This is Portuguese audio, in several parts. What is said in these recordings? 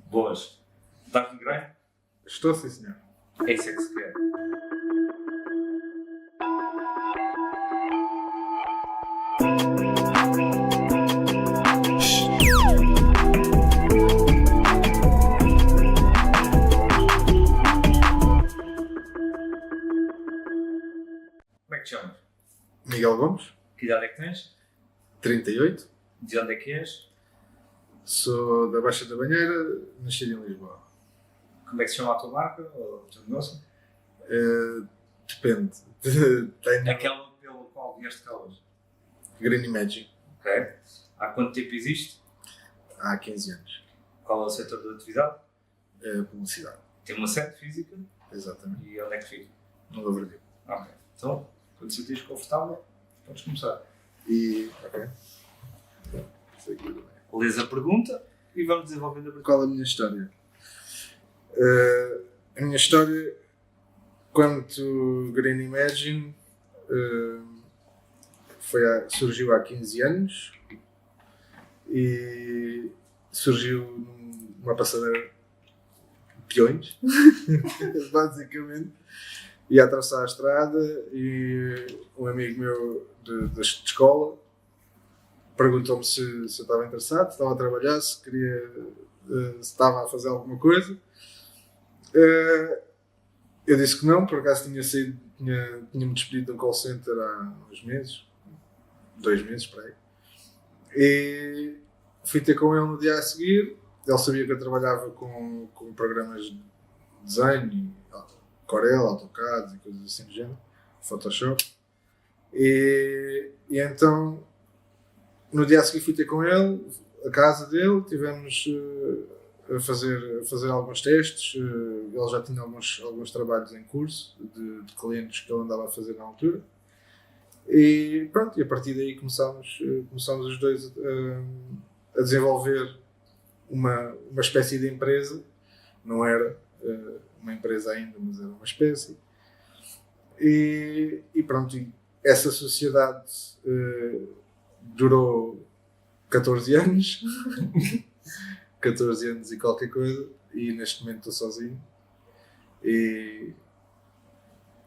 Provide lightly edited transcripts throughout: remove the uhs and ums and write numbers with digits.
Boas. Estás no grind? Estou, sim, senhor. É isso que se quer. Como é que te chamas? Miguel Gomes, Que idade é que tens? 38. De onde é que és? Sou da Baixa da Banheira, nascido em Lisboa. Como é que se chama a tua marca ou o teu negócio? Depende. Tenho Aquela pelo qual vieste cá hoje. Green Imagine Ok. Há quanto tempo existe? há 15 anos. Qual é o setor da atividade? Publicidade. Tem uma sede física Exatamente. e onde é que fica? No Lavradio. Ok. Então, quando te sentires confortável, podes começar. E. Ok. Isso aqui também. Lês a pergunta e vamos desenvolvendo a pergunta. Qual a minha história? A minha história, quanto Green Imagine, surgiu há 15 anos e surgiu numa passadeira de peões, basicamente. Ia atravessar a estrada e um amigo meu de escola perguntou-me se eu estava interessado, se estava a trabalhar, se queria, se estava a fazer alguma coisa. Eu disse que não, por acaso tinha-me despedido de um call center há uns meses, 2 meses para aí. E fui ter com ele no dia a seguir. Ele sabia que eu trabalhava com programas de desenho, Corel, AutoCAD e coisas assim do género, Photoshop. E então, no dia a seguir fui ter com ele, a casa dele, tivemos a fazer alguns testes. Ele já tinha alguns trabalhos em curso de clientes que ele andava a fazer na altura. E pronto, e a partir daí começámos os dois a desenvolver uma espécie de empresa. Não era uma empresa ainda, mas era uma espécie. E pronto, e essa sociedade durou 14 anos. 14 anos e qualquer coisa, e neste momento estou sozinho e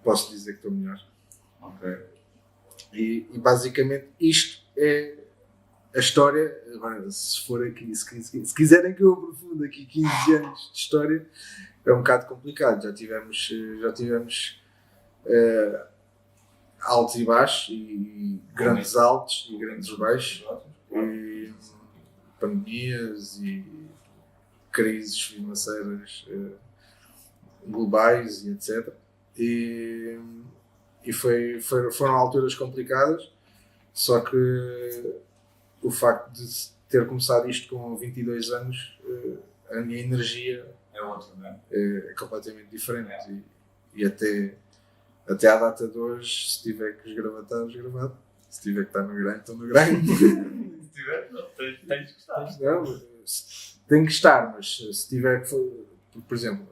posso dizer que estou melhor. Ok. E basicamente isto é a história. Agora, se for aqui, se quiserem que eu aprofunde aqui 15 anos de história, é um bocado complicado. Já tivemos altos e baixos, e grandes altos e grandes baixos, e pandemias e crises financeiras globais e etc. E foram alturas complicadas, só que o facto de ter começado isto com 22 anos, a minha energia É outra, não é? é completamente diferente. E até à data de hoje, se tiver que esgravatar, esgravado. Se tiver que estar no grind, estou no grind. Se tiver, não, tens que estar. Não, tem que estar, mas se tiver que... Por exemplo,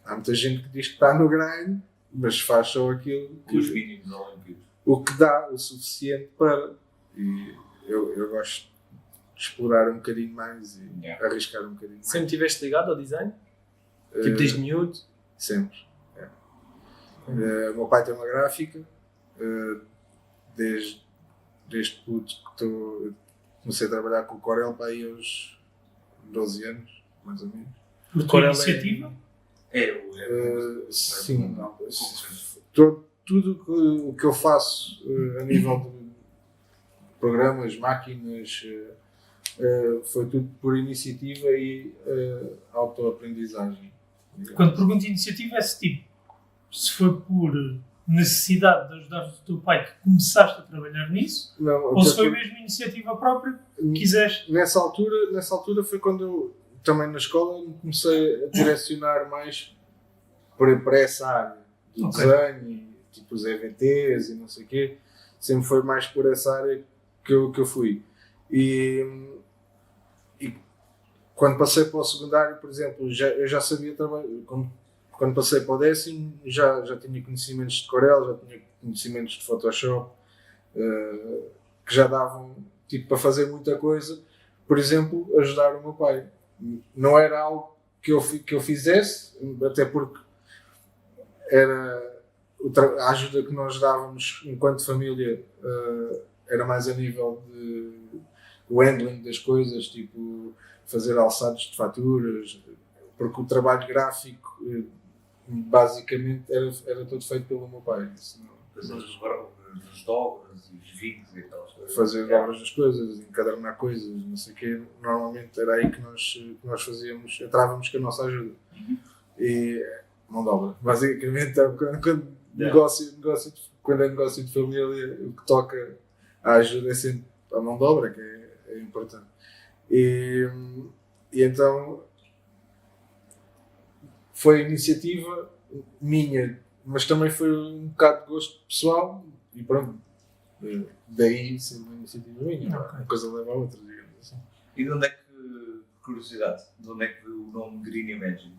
há muita gente que diz que está no grind, mas faz só aquilo Os mínimos olímpicos. o que dá o suficiente para... E eu gosto de explorar um bocadinho mais e arriscar um bocadinho mais. Sempre estiveste ligado ao design? Tipo desde miúdo? Sempre. O meu pai tem uma gráfica, desde puto que comecei a trabalhar com o Corel para aí aos 12 anos, mais ou menos. Por tua iniciativa? Sim, não. Tudo o que eu faço a nível de programas, máquinas, foi tudo por iniciativa e autoaprendizagem. Quando pergunto iniciativa é se foi por necessidade de ajudar o teu pai que começaste a trabalhar nisso, Não, ou se foi mesmo iniciativa própria que quiseste? Nessa altura foi quando eu também na escola me comecei a direcionar mais para essa área do desenho, e, tipo os EVTs e não sei o quê. Sempre foi mais por essa área que eu fui. E quando passei para o secundário, por exemplo, eu já sabia trabalhar. Quando passei para o 10º, já tinha conhecimentos de Corel, já tinha conhecimentos de Photoshop, que já davam tipo, para fazer muita coisa. Por exemplo, ajudar o meu pai. não era algo que eu fizesse, até porque era a ajuda que nós dávamos enquanto família era mais a nível de o handling das coisas, tipo fazer alçados de faturas, porque o trabalho gráfico basicamente era todo feito pelo meu pai. Fazer os dobras e os vinhos e tal. Fazer dobras das coisas, encadernar coisas, não sei o quê. Normalmente era aí que nós fazíamos, entrávamos com a nossa ajuda. E mão de obra. Basicamente, quando é negócio de família, o que toca à ajuda é sempre a mão de obra, que é importante. E então foi iniciativa minha, mas também foi um bocado de gosto pessoal e pronto. Daí sendo uma iniciativa minha, uma coisa leva a outra, digamos assim. E de onde é que, curiosidade, de onde é que veio o nome Green Imagine?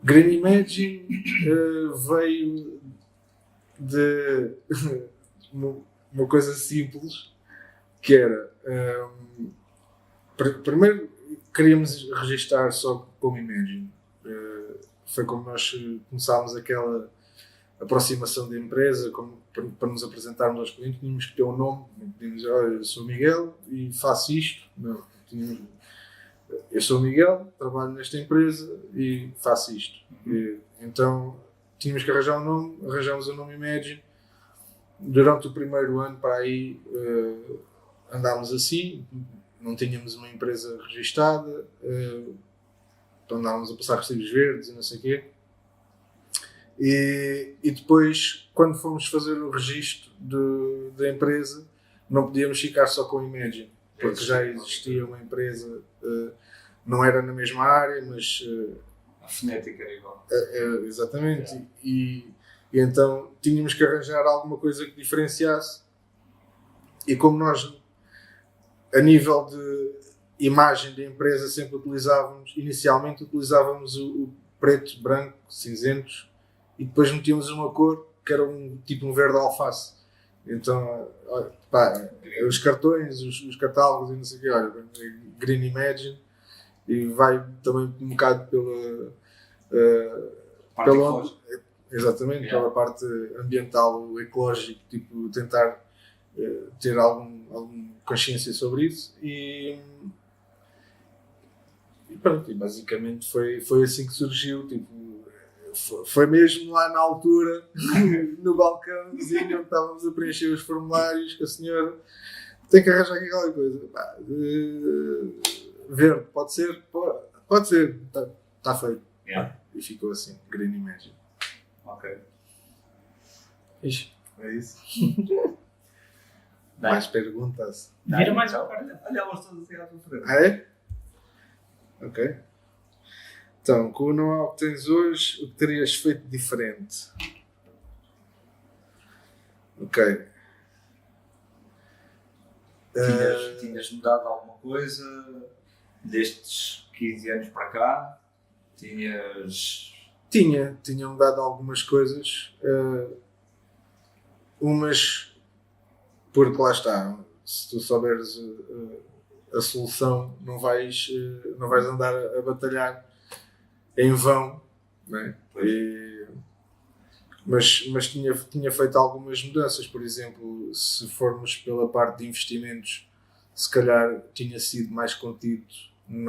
Green Imagine veio de uma coisa simples, que era primeiro queríamos registar só como Imagine. Foi como nós começámos aquela aproximação da empresa, para nos apresentarmos aos clientes, tínhamos que ter um nome, não podíamos dizer, olha, eu sou o Miguel e faço isto. Não, eu sou o Miguel, trabalho nesta empresa e faço isto. Então tínhamos que arranjar um nome, arranjamos o nome Imagine. Durante o primeiro ano para aí andámos assim, não tínhamos uma empresa registada, andávamos a passar recibos verdes e não sei o quê. E depois, quando fomos fazer o registro da empresa, não podíamos ficar só com Imagine, porque já existia uma empresa, não era na mesma área, mas A fonética era igual. exatamente. E então tínhamos que arranjar alguma coisa que diferenciasse. E como nós, a nível de imagem da empresa, sempre inicialmente utilizávamos o preto, branco, cinzentos, e depois metíamos uma cor que era tipo um verde alface. Então, os cartões, os catálogos e não sei o quê, olha, Green Imagine, e vai também um bocado pela parte ambiental, ecológica, tipo, tentar ter alguma consciência sobre isso e pronto, e basicamente foi assim que surgiu, tipo, foi mesmo lá na altura, no balcãozinho onde estávamos a preencher os formulários, que a senhora tem que arranjar aqui qualquer coisa. Verde, pode ser? Pode ser, está feito. Yeah. E ficou assim, Green Imagine. Ok. Ixi, é isso. Bem. Mais perguntas? Vira mais então, uma parte. olha elas todas assim à tua frente. Ah, é? Ok. Então, com o know-how que tens hoje, o que terias feito diferente? Ok. Tinhas mudado alguma coisa destes 15 anos para cá? Tinha mudado algumas coisas. Umas, porque lá está, se tu souberes a solução, não vais andar a batalhar em vão, né? Mas tinha feito algumas mudanças. Por exemplo, se formos pela parte de investimentos, se calhar tinha sido mais contido em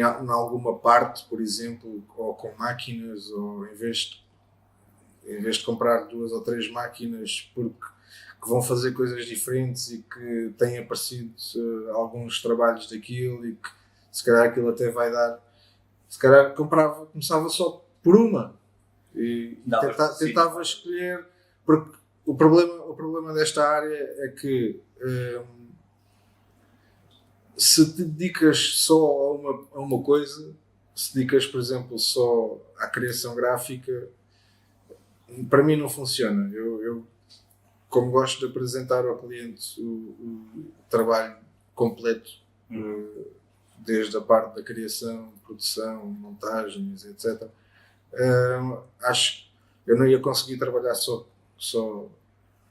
alguma parte, por exemplo, ou com máquinas, ou em vez de comprar 2 ou 3 máquinas que vão fazer coisas diferentes e que têm aparecido alguns trabalhos daquilo e que se calhar aquilo até vai dar. Se calhar começava só por uma e tentava escolher, porque o problema desta área é que se te dedicas só a uma coisa, se dedicas, por exemplo, só à criação gráfica, para mim não funciona. Eu como gosto de apresentar ao cliente o trabalho completo, desde a parte da criação, produção, montagens, etc. Acho que eu não ia conseguir trabalhar só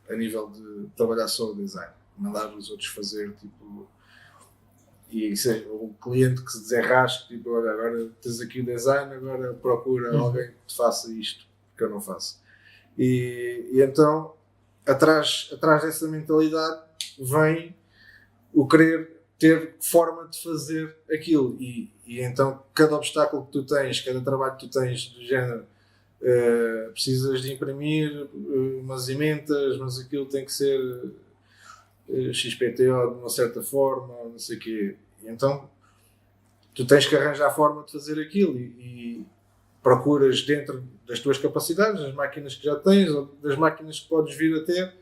a nível de trabalhar só o design, mandar os outros fazer, tipo. e seja, o cliente que se desenrasque, tipo, olha, agora tens aqui o design, agora procura alguém que te faça isto, que eu não faço. E então, atrás dessa mentalidade, vem o querer ter forma de fazer aquilo. E então, cada obstáculo que tu tens, cada trabalho que tu tens do género, precisas de imprimir umas emendas, mas aquilo tem que ser XPTO de uma certa forma, não sei o quê. E então, tu tens que arranjar a forma de fazer aquilo e procuras dentro das tuas capacidades, das máquinas que já tens, ou das máquinas que podes vir a ter,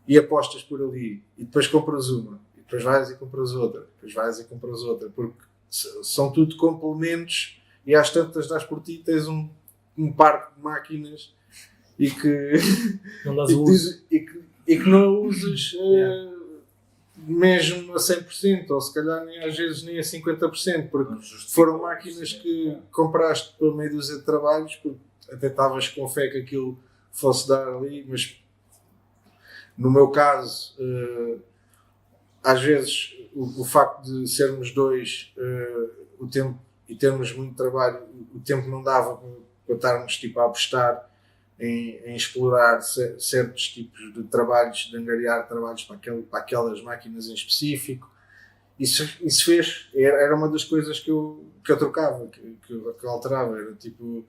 e apostas por ali. E depois compras uma, e depois vais e compras outra, depois vais e compras outra, porque são tudo complementos, e às tantas dás por ti, tens um parque de máquinas e que Não dás o uso. e que não usas mesmo a 100%, ou se calhar nem, às vezes nem a 50%, porque foram máquinas que compraste por meio dúzia de trabalhos, porque até estavas com fé que aquilo fosse dar ali, mas no meu caso, às vezes o facto de sermos dois, o tempo, e termos muito trabalho, o tempo não dava para estarmos tipo, a apostar em explorar certos tipos de trabalhos, de angariar trabalhos para aquelas máquinas em específico. Isso fez, era uma das coisas que eu trocava, que eu alterava, era tipo,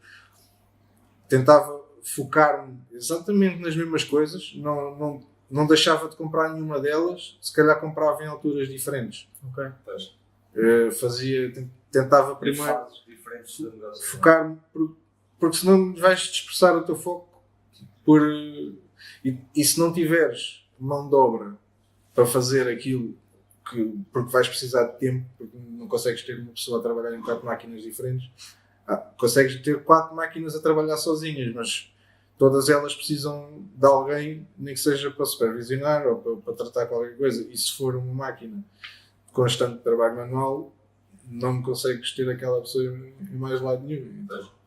tentava focar-me exatamente nas mesmas coisas, não deixava de comprar nenhuma delas, se calhar comprava em alturas diferentes. Ok. Tentava primeiro fases diferentes do negócio. focar-me, porque senão vais dispersar o teu foco e se não tiveres mão de obra para fazer aquilo, porque vais precisar de tempo, porque não consegues ter uma pessoa a trabalhar em 4 máquinas diferentes. Consegues ter 4 máquinas a trabalhar sozinhas, mas todas elas precisam de alguém, nem que seja para supervisionar ou para tratar qualquer coisa. E se for uma máquina de constante trabalho manual, não consegues ter aquela pessoa em mais lado nenhum. Então,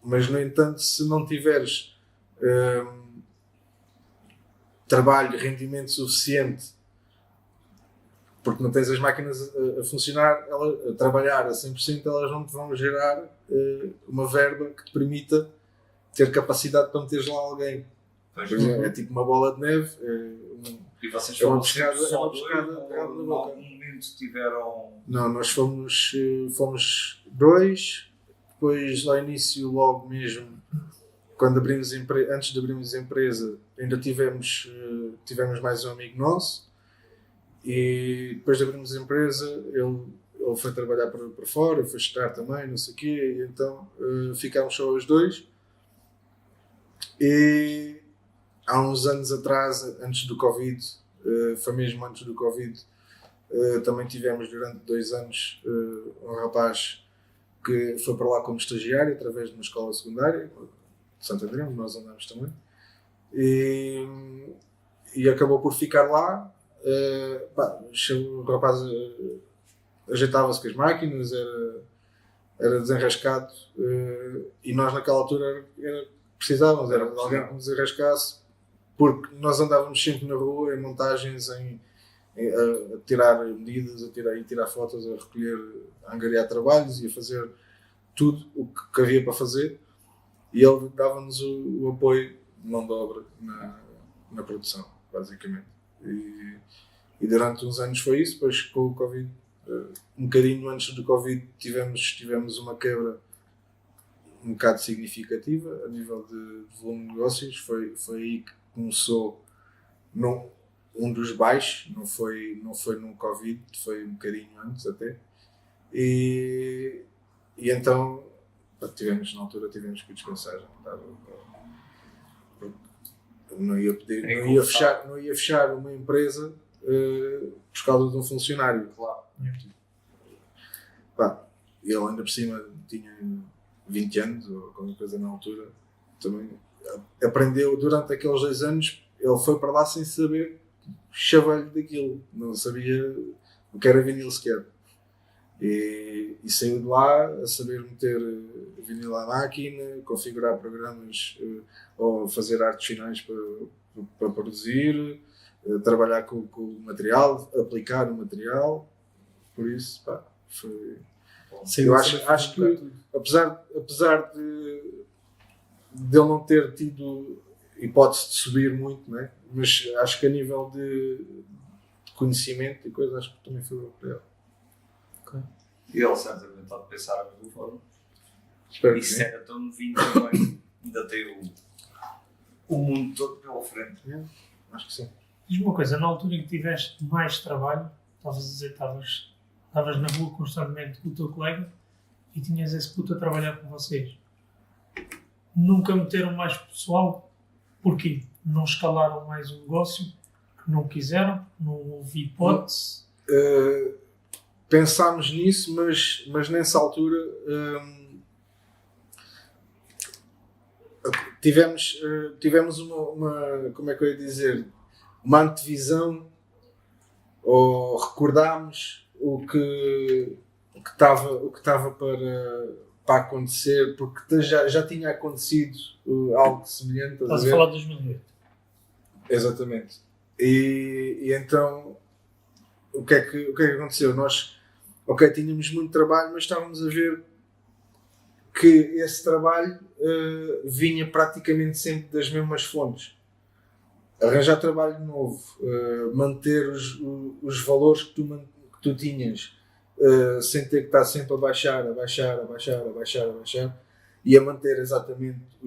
mas, no entanto, se não tiveres trabalho, rendimento suficiente, porque não tens as máquinas a funcionar, a trabalhar a 100%, elas não te vão gerar uma verba que te permita ter capacidade para meteres lá alguém. Por exemplo, é tipo uma bola de neve. E vocês É uma foram pescada, sempre só dois, ou ou em algum momento tiveram... Não, nós fomos 2, depois ao início, logo mesmo, quando antes de abrirmos a empresa, ainda tivemos mais um amigo nosso, e depois de abrirmos a empresa, ele foi trabalhar para fora, foi estudar também, não sei o quê, e então ficámos só os 2. E há uns anos atrás, antes do Covid, foi mesmo antes do Covid, também tivemos durante 2 anos um rapaz que foi para lá como estagiário através de uma escola secundária de Santo Adrião, nós andamos também, e acabou por ficar lá. O rapaz ajeitava-se com as máquinas, era desenrascado, e nós naquela altura precisávamos de alguém que nos desenrascasse, porque nós andávamos sempre na rua em montagens, a tirar medidas, a tirar fotos, a recolher, a angariar trabalhos e a fazer tudo o que havia para fazer, e ele dava-nos o apoio de mão de obra na produção, basicamente. E durante uns anos foi isso. Depois, com o Covid, um bocadinho antes do Covid, tivemos uma quebra um bocado significativa a nível de volume de negócios. Foi aí que começou um dos baixos, não foi num Covid, foi um bocadinho antes até. E então, na altura tivemos que dispensar. Não ia fechar uma empresa por causa de um funcionário. Claro. Ele ainda por cima tinha 20 anos ou qualquer coisa na altura. Também aprendeu durante aqueles 2 anos. Ele foi para lá sem saber chavalho daquilo, não sabia o que era vinil sequer. E saiu de lá a saber meter vinil à máquina, configurar programas ou fazer artes finais para produzir, trabalhar com o material, aplicar o material, por isso, pá, foi... Sim, Eu acho que, apesar de ele não ter tido hipótese de subir muito, né? Mas acho que a nível de conhecimento e coisas, acho que também foi bom para ele. E ele certamente está a pensar da mesma forma. Espero E que se sim. era tão novinho também, ainda tem o mundo todo pela frente. Acho que sim. Diz-me uma coisa, na altura em que tiveste mais trabalho, estavas a dizer que estavas na rua constantemente com o teu colega e tinhas esse puto a trabalhar com vocês. Nunca meteram mais pessoal? Porquê? Não escalaram mais o negócio? Que não quiseram? Não houve hipótese? Pensámos nisso, mas nessa altura tivemos uma, como é que eu ia dizer, uma antevisão, ou recordámos o que estava para acontecer, porque já tinha acontecido algo semelhante. Estás a falar de 2008. Exatamente. E então o que é que aconteceu? Nós, tínhamos muito trabalho, mas estávamos a ver que esse trabalho vinha praticamente sempre das mesmas fontes. Arranjar trabalho novo, manter os valores que tu tinhas, sem ter que estar sempre a baixar, e a manter exatamente o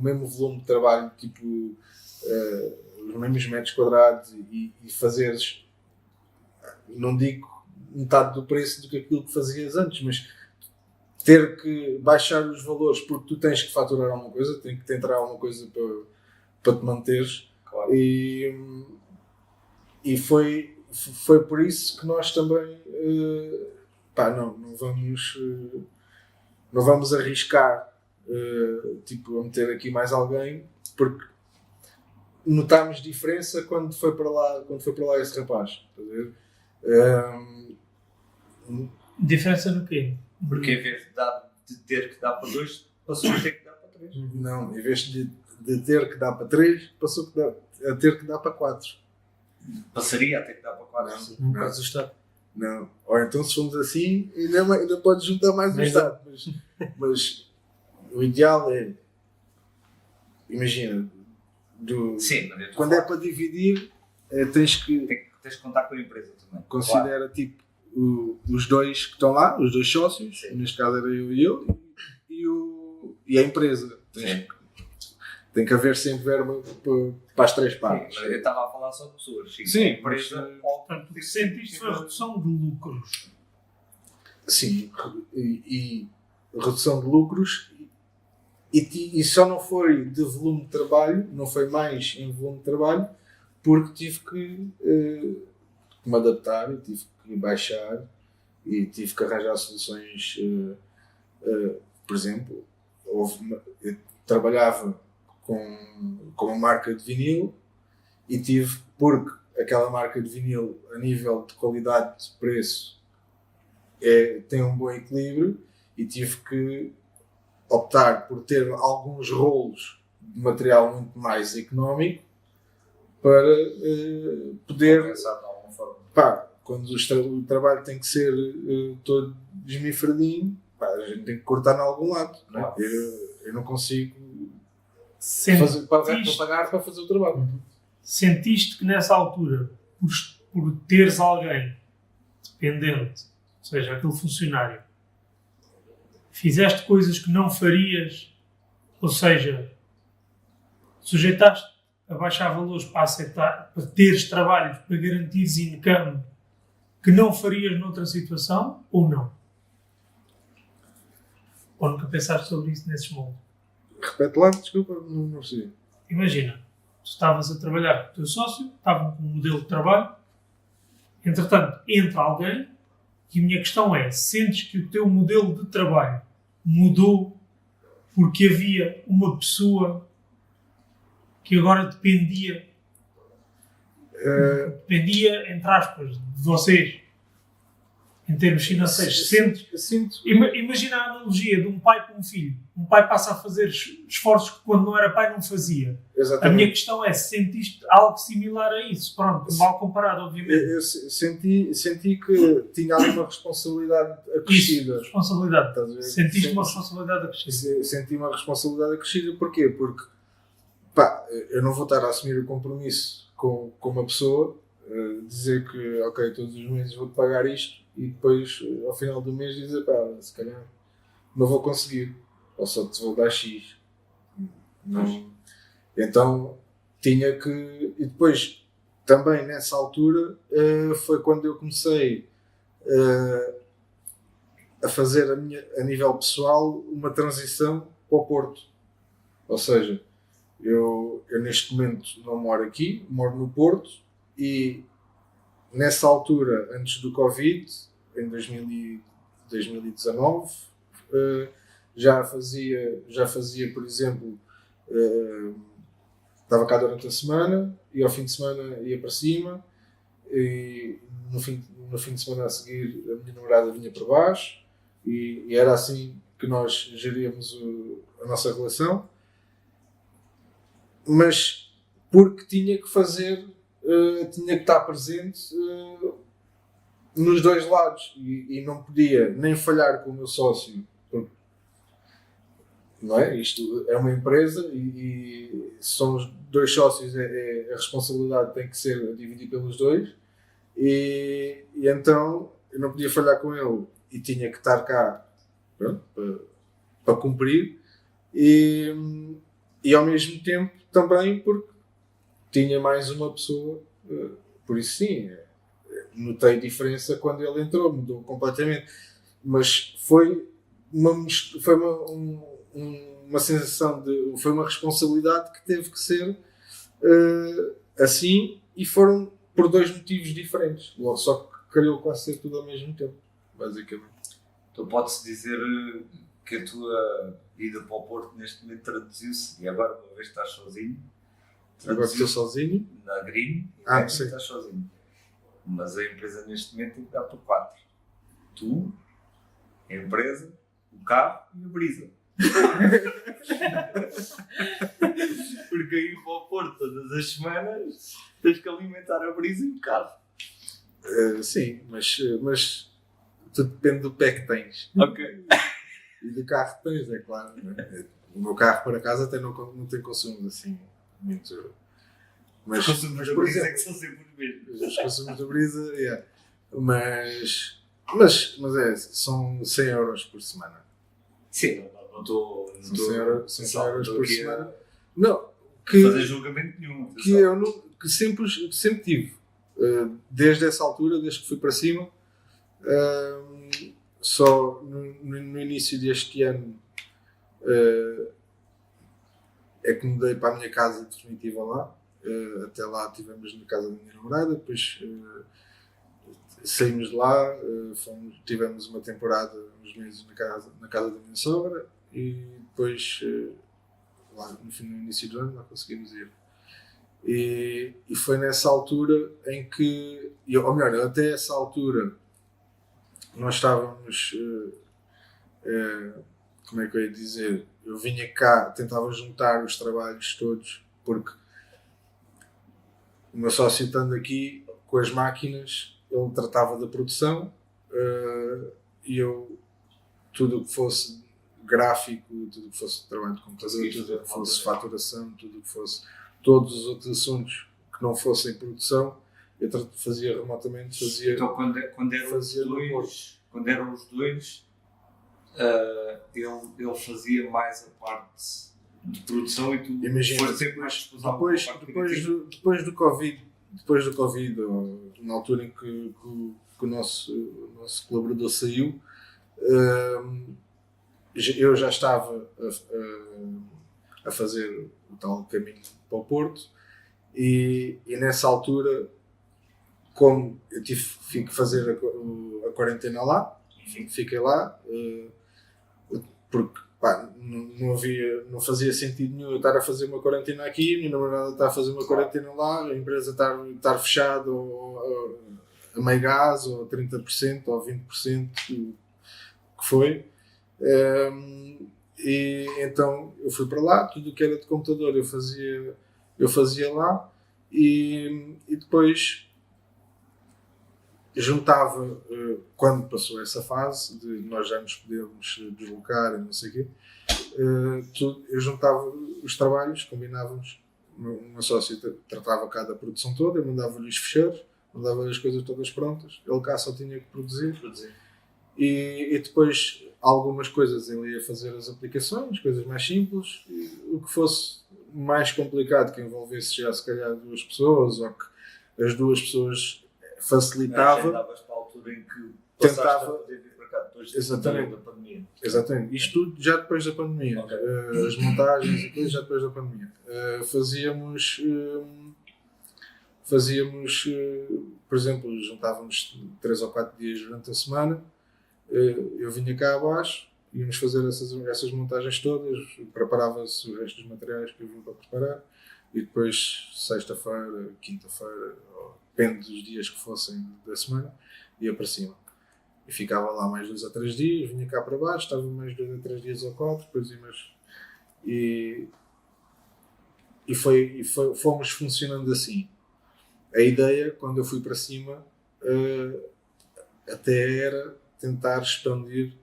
mesmo volume de trabalho, tipo os mesmos metros quadrados, e fazeres, não digo metade do preço do que aquilo que fazias antes, mas ter que baixar os valores porque tu tens que faturar alguma coisa, tem que te entrar alguma coisa para te manteres. Claro. E foi por isso que nós também não vamos arriscar a meter aqui mais alguém, porque notámos diferença quando foi para lá esse rapaz. Estás a ver? Diferença no quê? Porque em vez de ter que dar para 2, passou a ter que dar para 3. Não, em vez de ter que dar para 3, passou a ter que dar para 4. Passaria a ter que dar para 4. Não podes estar. Não. Ou então, se formos assim, ainda podes juntar mais um Estado. Mas o ideal é, imagina, Sim, quando é para dividir, tens que tens que contar com a empresa também. considera tipo os dois que estão lá, os dois sócios, Sim. neste caso era eu e ele, e a empresa. Tem que haver sempre verba para as três partes. Sim, eu estava a falar só de pessoas. Sim, a empresa, Portanto, o que sentiste foi a redução de lucros. Sim, e redução de lucros, e só não foi de volume de trabalho, não foi mais em volume de trabalho, porque tive que me adaptar, e tive que baixar, e tive que arranjar soluções. Por exemplo, eu trabalhava com uma marca de vinil, e porque aquela marca de vinil, a nível de qualidade de preço, tem um bom equilíbrio, e tive que optar por ter alguns rolos de material muito mais económico para poder compensar de alguma forma. Quando o trabalho tem que ser todo desmifradinho, a gente tem que cortar em algum lado. Claro. Né? Eu não consigo Sentiste, pagar para fazer o trabalho. sentiste que nessa altura, por teres alguém dependente, ou seja, aquele funcionário, fizeste coisas que não farias, ou seja, sujeitaste a baixar valores para aceitar, para teres trabalhos, para garantires income que não farias noutra situação, ou não? Ou nunca pensaste sobre isso nesses moldes? Repete lá, desculpa, não sei. Imagina, tu estavas a trabalhar com o teu sócio, estavam com um modelo de trabalho, entretanto, entra alguém, e a minha questão é, sentes que o teu modelo de trabalho mudou porque havia uma pessoa que agora dependia, entre aspas, de vocês. em termos financeiros. Sinto. Imagina a analogia de um pai com um filho. Um pai passa a fazer esforços que quando não era pai não fazia. Exatamente. A minha questão é se sentiste algo similar a isso. Pronto, mal comparado, obviamente. Eu senti que tinha ali uma responsabilidade acrescida. Isso, responsabilidade. Estás a ver? Sentiste uma responsabilidade acrescida. Senti uma responsabilidade acrescida. Porquê? Porque pá, eu não vou estar a assumir o compromisso com uma pessoa, dizer que ok, todos os meses vou-te pagar isto e depois ao final do mês dizer pá, se calhar não vou conseguir, ou só te vou dar X. Não. Então tinha que. E depois também nessa altura foi quando eu comecei a fazer a nível pessoal uma transição para o Porto. Ou seja, eu neste momento não moro aqui, moro no Porto e nessa altura, antes do Covid, em 2019, já fazia, por exemplo, estava cá durante a semana e ao fim de semana ia para cima e no fim de semana a seguir a minha namorada vinha para baixo e era assim que nós geríamos a nossa relação, mas porque tinha que fazer, tinha que estar presente nos dois lados e não podia nem falhar com o meu sócio, porque, não é? Isto é uma empresa e são os dois sócios, a responsabilidade tem que ser dividida pelos dois e então eu não podia falhar com ele e tinha que estar cá, pronto, para cumprir e ao mesmo tempo também porque tinha mais uma pessoa, por isso sim, notei diferença quando ele entrou, mudou completamente, mas foi uma sensação foi uma responsabilidade que teve que ser assim e foram por dois motivos diferentes, só que calhou quase ser tudo ao mesmo tempo, basicamente. Então pode-se dizer que a tua vida para o Porto neste momento traduziu-se, e agora uma vez estás sozinho, Agora estou sozinho. Na Green, e sim. estás sozinho. Mas a empresa neste momento tem que dar por 4. Tu, a empresa, o carro e a brisa. Porque aí para o Porto todas as semanas tens que alimentar a brisa e o carro. Sim, mas tudo depende do pé que tens. Ok. E do carro que tens, é claro. Né? O meu carro, por acaso, até não tem consumos assim muito. Mas, Os consumos da brisa é que são sempre os mesmos. Os consumos da brisa, yeah. Mas são 100 euros por semana. Sim, não estou. 100 euros por semana. Não que fazer julgamento nenhum. Que sempre tive. Desde essa altura, desde que fui para cima. Só no início deste ano é que mudei para a minha casa definitiva lá. Até lá estivemos na casa da minha namorada, depois saímos de lá, tivemos uma temporada, uns meses na casa da minha sogra e depois lá no início do ano lá conseguimos ir. E foi nessa altura em que, ou melhor, até essa altura nós estávamos, como é que eu ia dizer, eu vinha cá, tentava juntar os trabalhos todos, porque o meu sócio estando aqui com as máquinas, ele tratava da produção e eu, tudo o que fosse gráfico, tudo o que fosse trabalho de computador, tudo o que fosse faturação, tudo o que fosse todos os outros assuntos que não fossem produção, eu fazia remotamente, então quando eram os dois, ele fazia mais a parte de produção e tu foste sempre mais responsável depois do Covid, na altura em que o nosso colaborador saiu, eu já estava a fazer o tal caminho para o Porto e nessa altura, como eu tive que fazer a quarentena lá, fiquei lá, porque pá, não fazia sentido nenhum eu estar a fazer uma quarentena aqui, a minha namorada está a fazer uma quarentena lá, a empresa estar fechada a meio gás, ou 30%, ou 20%, que foi. E então eu fui para lá, tudo o que era de computador eu fazia lá, e depois juntava, quando passou essa fase de nós já nos podermos deslocar e não sei o quê, eu juntava os trabalhos, combinávamos, o meu sócio tratava cada produção toda, eu mandava-lhe os fecheiros, mandava-lhe as coisas todas prontas, ele cá só tinha que produzir. E depois algumas coisas ele ia fazer as aplicações, coisas mais simples, e o que fosse mais complicado, que envolvesse já se calhar 2 pessoas, ou que as 2 pessoas facilitava. Agendavas para a altura em que passaste a poder vir para cá depois Exatamente. da pandemia. Exatamente, isto tudo já depois da pandemia. Okay. As montagens e coisas já depois da pandemia. Fazíamos, por exemplo, juntávamos 3 ou 4 dias durante a semana. Eu vinha cá abaixo, íamos fazer essas montagens todas, preparava-se o resto dos materiais que eu vim para preparar, e depois, sexta-feira, quinta-feira, depende dos dias que fossem da semana, ia para cima. E ficava lá mais 2 ou 3 dias, vinha cá para baixo, estava mais 2 ou 3 dias ou 4, depois íamos. Fomos funcionando assim. A ideia, quando eu fui para cima, até era tentar expandir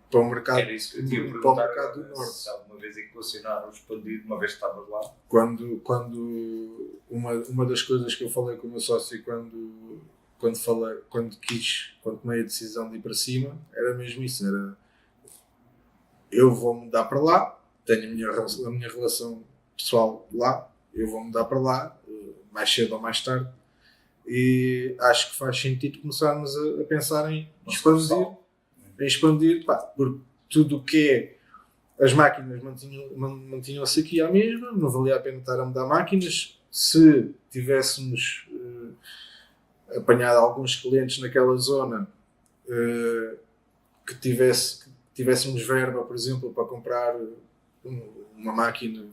para o mercado, Era isso que eu tinha a para o perguntar, mercado do norte. se alguma vez equacionaram expandir, uma vez que estavas lá. Quando uma das coisas que eu falei com o meu sócio quando tomei a decisão de ir para cima, era mesmo isso, era eu vou mudar para lá, tenho a minha relação pessoal lá, eu vou mudar para lá, mais cedo ou mais tarde, e acho que faz sentido começarmos a pensar em expandir, porque tudo o que é as máquinas mantinham-se aqui à mesma, não valia a pena estar a mudar máquinas. Se tivéssemos apanhado alguns clientes naquela zona, que tivéssemos verba, por exemplo, para comprar uma máquina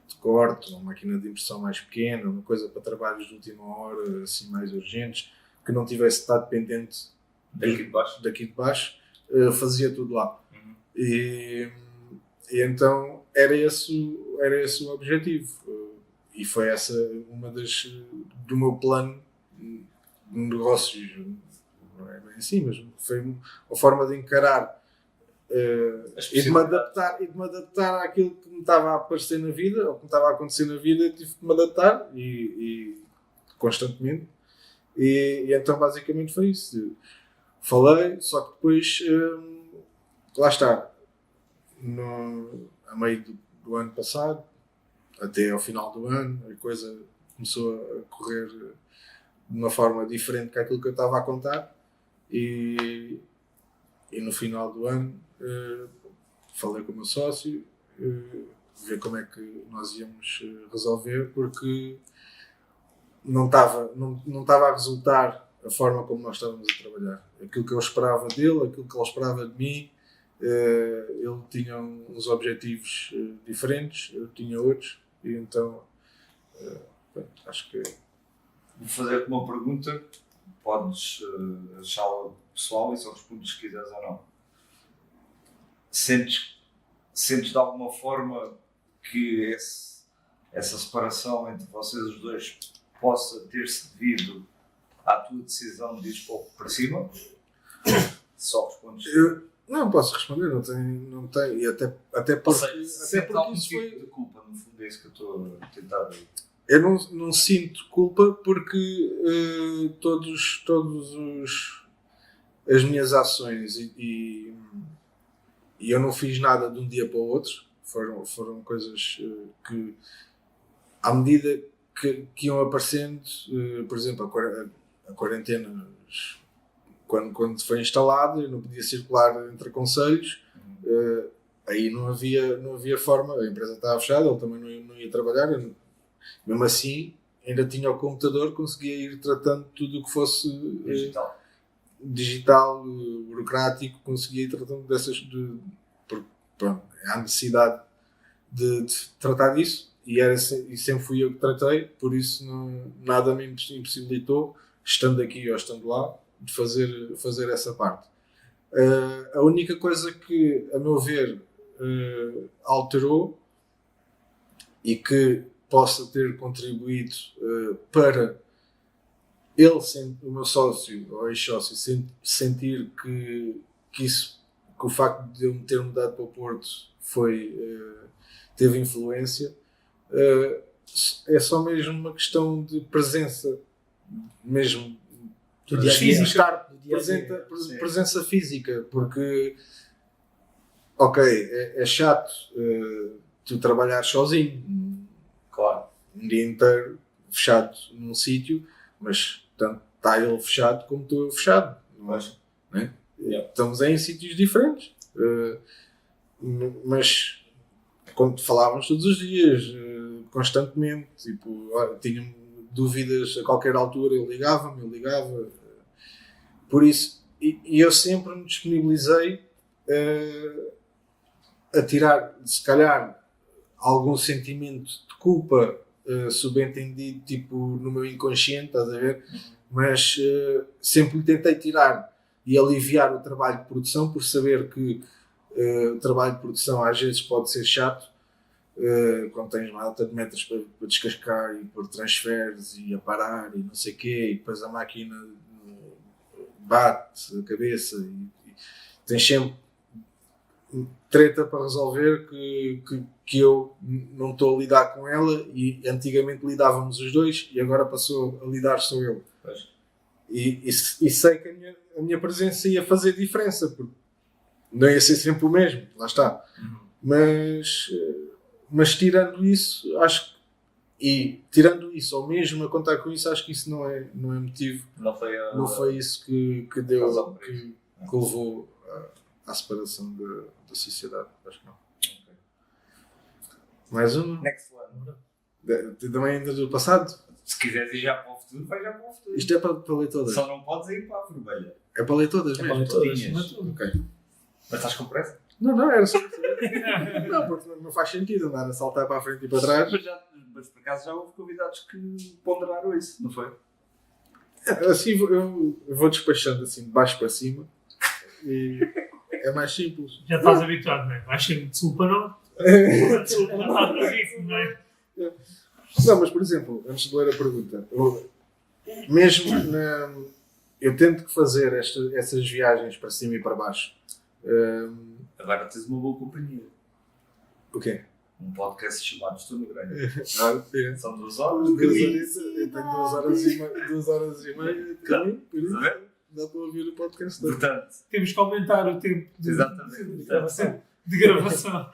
de corte, uma máquina de impressão mais pequena, uma coisa para trabalhos de última hora, assim mais urgentes, que não tivesse de estar dependente daqui de baixo, fazia tudo lá. Uhum. E então era esse o objetivo, e foi essa uma do meu plano de negócios, não é bem assim, mas foi uma forma de encarar e de me adaptar àquilo que me estava a aparecer na vida, ou que me estava a acontecer na vida. Tive que me adaptar e constantemente, e então basicamente foi isso. Falei, só que depois lá está, a meio do ano passado até ao final do ano, a coisa começou a correr de uma forma diferente que aquilo que eu estava a contar, e no final do ano falei com o meu sócio, ver como é que nós íamos resolver, porque não estava a resultar a forma como nós estávamos a trabalhar. Aquilo que eu esperava dele, aquilo que ele esperava de mim, ele tinha uns objetivos diferentes, eu tinha outros, e então acho que... Vou fazer-te uma pergunta, podes achá-la pessoal e só respondes se quiseres ou não. Sentes de alguma forma que essa separação entre vocês os dois possa ter-se devido à tua decisão de ir para cima? Só respondes. Não posso responder, não tenho, e até porque Sentes algum isso tipo foi... de culpa, no fundo é isso que eu estou a tentar... Eu não sinto culpa, porque todos as minhas ações e eu não fiz nada de um dia para o outro, foram coisas que, à medida que iam aparecendo, por exemplo, a quarentena, quando foi instalada, eu não podia circular entre concelhos, aí não havia forma, a empresa estava fechada, ele também não ia trabalhar, mesmo assim ainda tinha o computador, conseguia ir tratando tudo o que fosse digital, burocrático, conseguia ir tratando dessas, porque pronto, há necessidade de tratar disso, e sempre fui eu que tratei, por isso nada me impossibilitou estando aqui ou estando lá, de fazer essa parte. A única coisa que, a meu ver, alterou e que possa ter contribuído para ele, o meu sócio ou ex-sócio, sentir que o facto de eu me ter mudado para o Porto teve influência, é só mesmo uma questão de presença, mesmo Do dia a dia. física, estar Do dia a dia, presença física, porque ok, é chato tu trabalhar sozinho Claro. um dia inteiro fechado num sítio, mas tanto está ele fechado como estou eu fechado, não é? Né? Yeah. Estamos em sítios diferentes, mas quando falávamos todos os dias, constantemente, tipo, tinha dúvidas a qualquer altura, eu ligava. Por isso, e eu sempre me disponibilizei a tirar, se calhar, algum sentimento de culpa subentendido, tipo, no meu inconsciente, estás a ver? Mas sempre lhe tentei tirar e aliviar o trabalho de produção, por saber que o trabalho de produção às vezes pode ser chato, quando tens uma alta de metros para descascar e pôr transferes e a parar e não sei o quê, e depois a máquina bate a cabeça e tens sempre treta para resolver que eu não estou a lidar com ela, e antigamente lidávamos os dois e agora passou a lidar só eu. E sei que a minha presença ia fazer diferença, porque não ia ser sempre o mesmo, lá está. Mas tirando isso, acho que, e tirando isso, ou mesmo a contar com isso, acho que isso não é motivo, não foi isso que deu, que levou à separação da sociedade, acho que não. Mais uma? Next one. Também ainda do passado? Se quiseres ir já para o futuro, vai já para o futuro. Isto é para ler todas? Só não podes ir para a vermelha. É para ler todas É mesmo? para ler todas. Todinhas. Ok. Mas estás com pressa? Não, era só para saber. Não, porque não faz sentido andar a saltar para a frente e para trás. Mas por acaso já houve convidados que ponderaram isso, não foi? Assim eu vou despachando assim de baixo para cima e é mais simples. Já estás habituado, não é? Vais sempre de sul para norte. De sul para norte para ritmo, não é? Não, mas por exemplo, antes de ler a pergunta, eu tento fazer essas viagens para cima e para baixo. Agora tens uma boa companhia. O quê? Um podcast chamado Estou no Grande. É. São 2 horas. Eu tenho 2 horas e meia de caminho, por isso Está a ver? dá para ouvir o podcast todo. Portanto, Temos que aumentar o tempo exatamente. de gravação.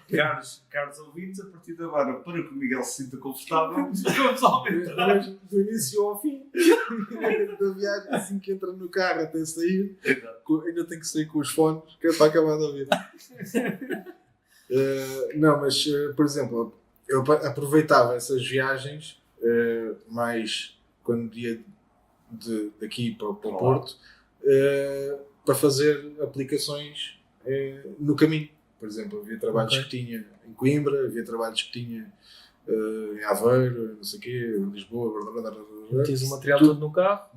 Caros ouvintes, a partir de agora, para que o Miguel se sinta confortável, Vamos aumentar. Do início ao fim da viagem, assim que entra no carro até sair, ainda tem que sair com os fones, que é para acabar de ouvir. Não, mas por exemplo, eu aproveitava essas viagens mais quando ia daqui para o Porto, para fazer aplicações no caminho. Por exemplo, havia trabalhos que tinha em Coimbra, havia trabalhos que tinha em Aveiro, não sei o quê, em Lisboa, Metias o material todo no carro.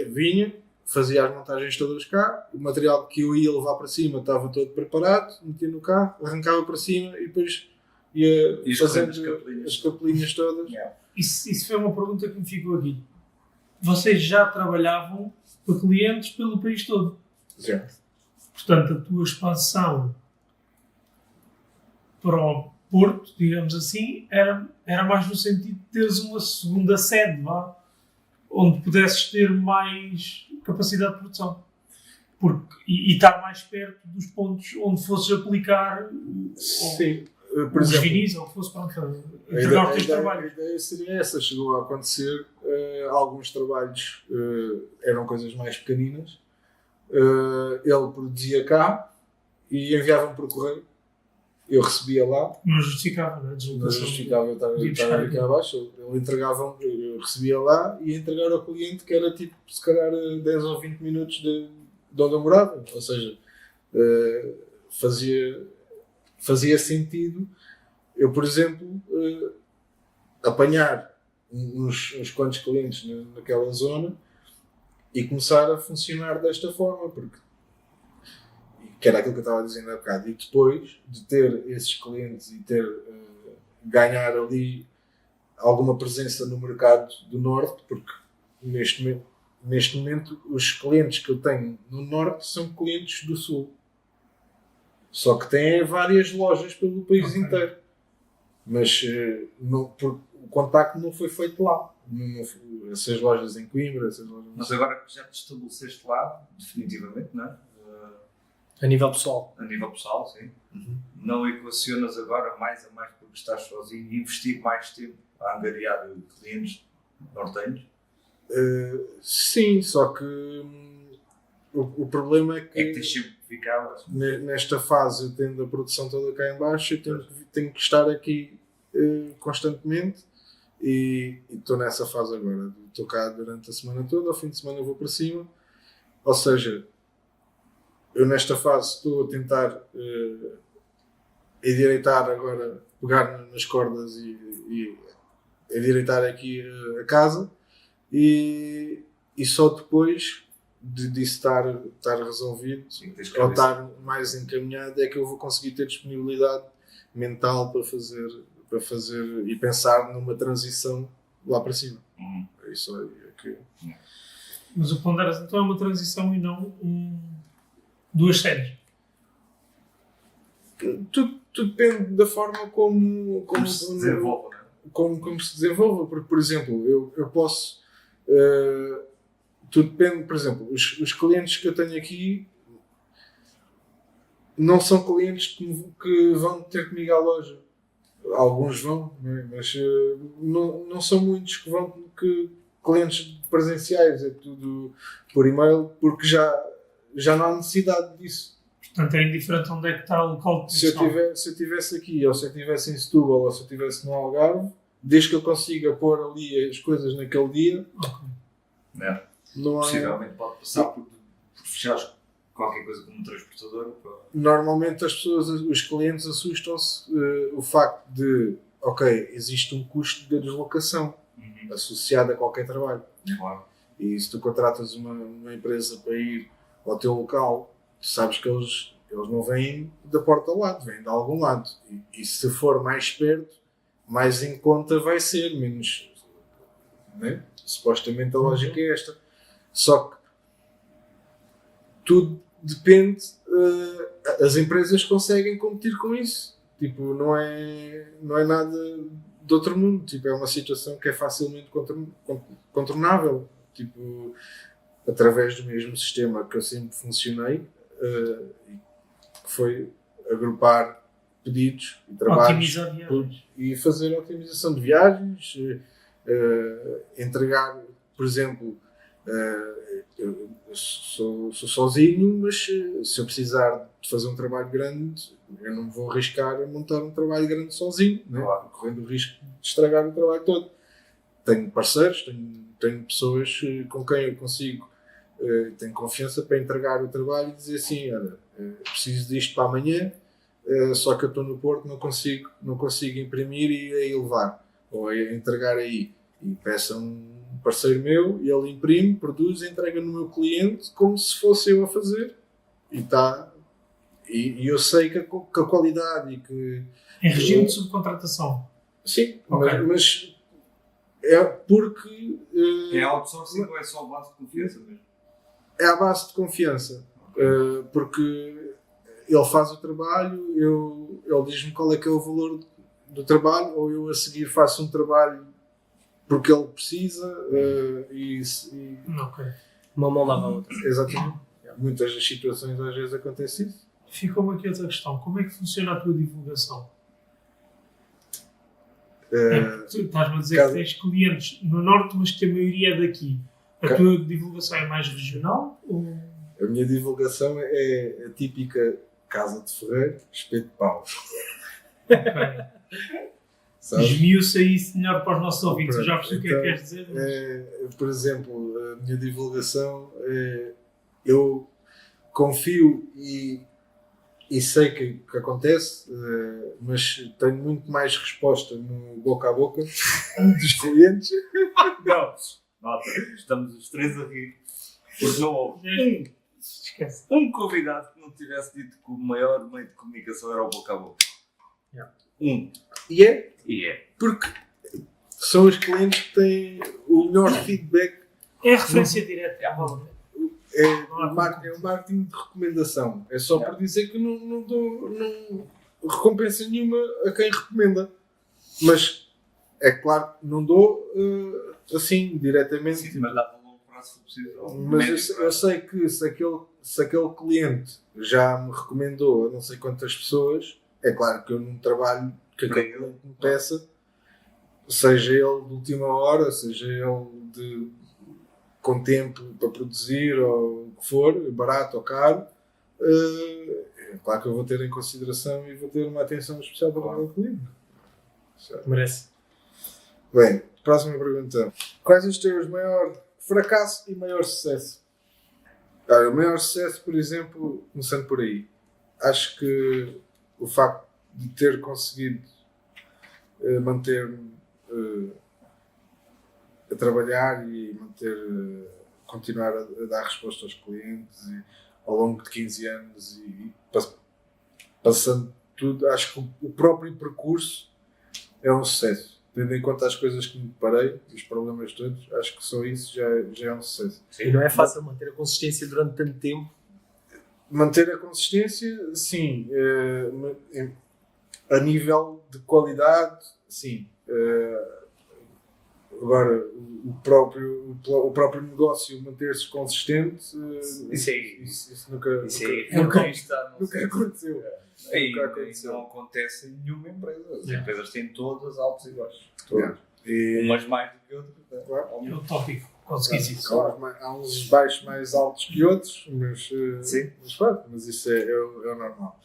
vinha, fazia as montagens todas cá, o material que eu ia levar para cima estava todo preparado, metia no carro, arrancava para cima e depois ia fazendo as capelinhas todas. Yeah. Isso foi uma pergunta que me ficou aqui. Vocês já trabalhavam para clientes pelo país todo? Já. Portanto, a tua expansão para o Porto, digamos assim, era mais no sentido de teres uma segunda sede, vá, onde pudesses ter mais capacidade de produção. E estar mais perto dos pontos onde fosses aplicar Sim. Por os exemplo, vinis, ou que fosse para entregar os teus a trabalhos. ideia seria essa, chegou a acontecer. Alguns trabalhos eram coisas mais pequeninas. Ele produzia cá e enviava-me por correio. Eu recebia lá. Não justificava, não é? Não Deslocação. justificava eu estar aqui abaixo. Ele entregava, eu recebia lá e ia entregar ao cliente, que era tipo, se calhar, 10 ou 20 minutos de onde eu morava. Ou seja, fazia sentido eu, por exemplo, apanhar uns quantos clientes naquela zona e começar a funcionar desta forma, porque que era aquilo que eu estava dizendo há bocado, e depois de ter esses clientes e ter ganhar ali alguma presença no mercado do Norte, porque neste momento os clientes que eu tenho no Norte são clientes do Sul, só que têm várias lojas pelo país inteiro, mas o contacto não foi feito lá. Essas lojas em Coimbra, essas lojas... Mas agora que já te estabeleceste lá, definitivamente, não é? A nível pessoal. A nível pessoal, sim. Não equacionas agora mais a mais porque estás sozinho e investir mais tempo a angariar clientes nortenhos? Sim, só que o problema é que tens sempre que ficar nesta fase, eu tendo a produção toda cá em baixo, eu tenho que estar aqui constantemente e estou nessa fase agora. Estou cá durante a semana toda, ao fim de semana eu vou para cima, ou seja, eu nesta fase estou a tentar endireitar agora, pegar nas cordas e endireitar aqui a casa e só depois disso estar resolvido, sim, ou estar mais encaminhado, é que eu vou conseguir ter disponibilidade mental para fazer e pensar numa transição lá para cima. É isso aí. Mas o Ponderas então é uma transição e não duas séries. Tudo depende da forma como se desenvolve, não é? Como se desenvolva, porque, por exemplo, eu posso... tudo depende, por exemplo, os clientes que eu tenho aqui não são clientes que vão ter comigo à loja. Alguns vão, mas não são muitos que vão, clientes presenciais, é tudo por e-mail, porque já não há necessidade disso. Portanto, é indiferente onde é que está o local de produção. Se eu estivesse aqui, ou se eu estivesse em Setúbal, ou se eu estivesse no Algarve, desde que eu consiga pôr ali as coisas naquele dia, não há... Possivelmente pode passar por fechar qualquer coisa como um transportador. Normalmente os clientes assustam-se o facto de, existe um custo de deslocação associado a qualquer trabalho. Claro. E se tu contratas uma empresa para ir ao teu local, tu sabes que eles não vêm da porta ao lado, vêm de algum lado. E se for mais perto, mais em conta vai ser, menos... Né? Supostamente a lógica é esta. Só que tudo depende, as empresas conseguem competir com isso. Tipo, não é nada de outro mundo. Tipo, é uma situação que é facilmente contornável. Tipo, através do mesmo sistema que eu sempre funcionei, que foi agrupar pedidos e trabalhos e fazer otimização de viagens, entregar, por exemplo, eu sou sozinho, mas se eu precisar de fazer um trabalho grande, eu não me vou arriscar a montar um trabalho grande sozinho, né? Correndo o risco de estragar o trabalho todo. Tenho parceiros, tenho pessoas com quem eu consigo, tenho confiança para entregar o trabalho e dizer assim, olha, preciso disto para amanhã, só que eu estou no Porto, não consigo imprimir e aí levar, ou a entregar aí. E peço a um parceiro meu e ele imprime, produz e entrega no meu cliente como se fosse eu a fazer. E eu sei que a qualidade e que... Em regime de subcontratação? Sim, mas é porque... é outsourcing ou é só a base de confiança mesmo? É a base de confiança. Porque ele faz o trabalho, ele diz-me qual é que é o valor do trabalho, ou eu a seguir faço um trabalho porque ele precisa uma mão lava a outra. Exatamente. Muitas das situações às vezes acontece isso. Ficou-me aqui outra questão. Como é que funciona a tua divulgação? Tu estás-me a dizer que tens clientes no Norte, mas que a maioria é daqui. A tua divulgação é mais regional? Ou... A minha divulgação é a típica casa de ferreiro, espeto de pau. Esmiuça isso melhor para os nossos ouvintes. Eu já percebi o que é que queres dizer. Mas... por exemplo, a minha divulgação, eu confio e sei que acontece, mas tenho muito mais resposta no boca a boca dos clientes. Não, nota, estamos os três a rir. Porque não houve Esquece. um convidado que não tivesse dito que o maior meio de comunicação era o boca a boca. Yeah. E é E é. porque são os clientes que têm o melhor feedback. É referência direta. É vale a pena. É o marketing de recomendação. É só por dizer que não dou recompensa nenhuma a quem recomenda. Mas é claro que não dou assim diretamente. Sim, mas dá para longo prazo se possível. Mas eu sei que se aquele cliente já me recomendou a não sei quantas pessoas, é claro que eu não trabalho que aquele cliente me peça, seja ele de última hora, seja ele com tempo para produzir ou o que for, barato ou caro, é claro que eu vou ter em consideração e vou ter uma atenção especial para o meu cliente. Merece. Bem, próxima pergunta. Quais os teus maior fracasso e maior sucesso? O maior sucesso, por exemplo, começando por aí, acho que o facto de ter conseguido manter-me a trabalhar e continuar a dar resposta aos clientes ao longo de 15 anos e passando tudo, acho que o próprio percurso é um sucesso. Tendo em conta as coisas que me deparei, os problemas todos, acho que só isso já é um sucesso. E não é fácil manter a consistência durante tanto tempo. Manter a consistência, sim. A nível de qualidade, sim. Agora, o próprio negócio manter-se consistente, isso nunca aconteceu. Isso não acontece em nenhuma empresa. As empresas têm todas altos e baixos. Yeah. Umas mais do que outras. Claro. É o tópico. Consegui isso. Há uns baixos mais altos que outros, mas isso é o normal.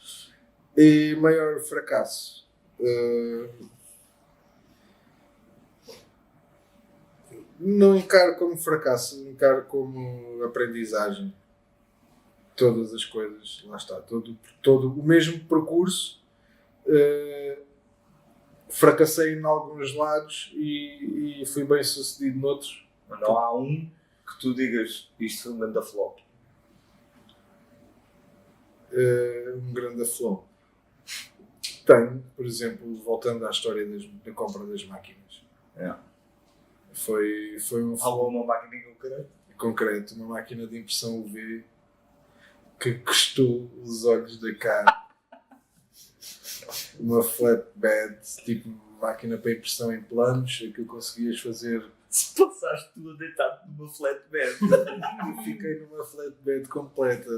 E maior fracasso? Não encaro como fracasso, encaro como aprendizagem. Todas as coisas, lá está, todo o mesmo percurso. Fracassei em alguns lados e fui bem sucedido noutros. Mas não há um que tu digas isto foi um grande flop. Um grande flop. Tenho, por exemplo, voltando à história da compra das máquinas. Foi um flop Alguma máquina concreto, uma máquina de impressão UV que custou os olhos da cara. Uma flatbed, tipo máquina para impressão em planos, aquilo conseguias fazer. Se passaste tu a deitar-te numa flatbed. Fiquei numa flatbed completa.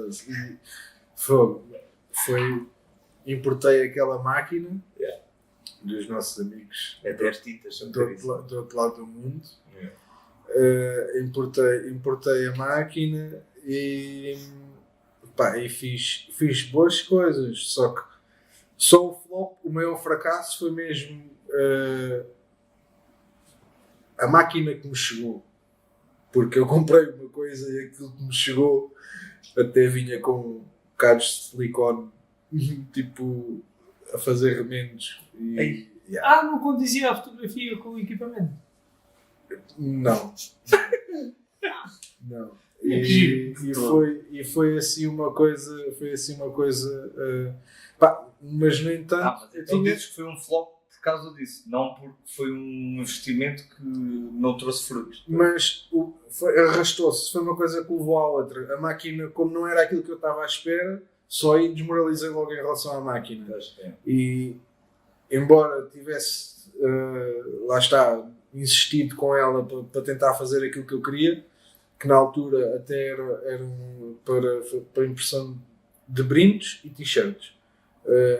E importei aquela máquina dos nossos amigos é 10 tintas. do outro lado do mundo. Importei a máquina e fiz boas coisas, só que só o flop, o maior fracasso foi mesmo a máquina que me chegou, porque eu comprei uma coisa e aquilo que me chegou até vinha com cabos de silicone tipo a fazer remendos Não condizia a fotografia com o equipamento. não. E foi assim uma coisa mas no entanto Mas então dizes que foi um flop por causa disso, não porque foi um investimento que não trouxe frutos. Mas arrastou-se, foi uma coisa que levou à outra. A máquina, como não era aquilo que eu estava à espera, só aí desmoralizei logo em relação à máquina. E embora tivesse lá está, insistido com ela para tentar fazer aquilo que eu queria, que na altura até era para impressão de brindes e t-shirts.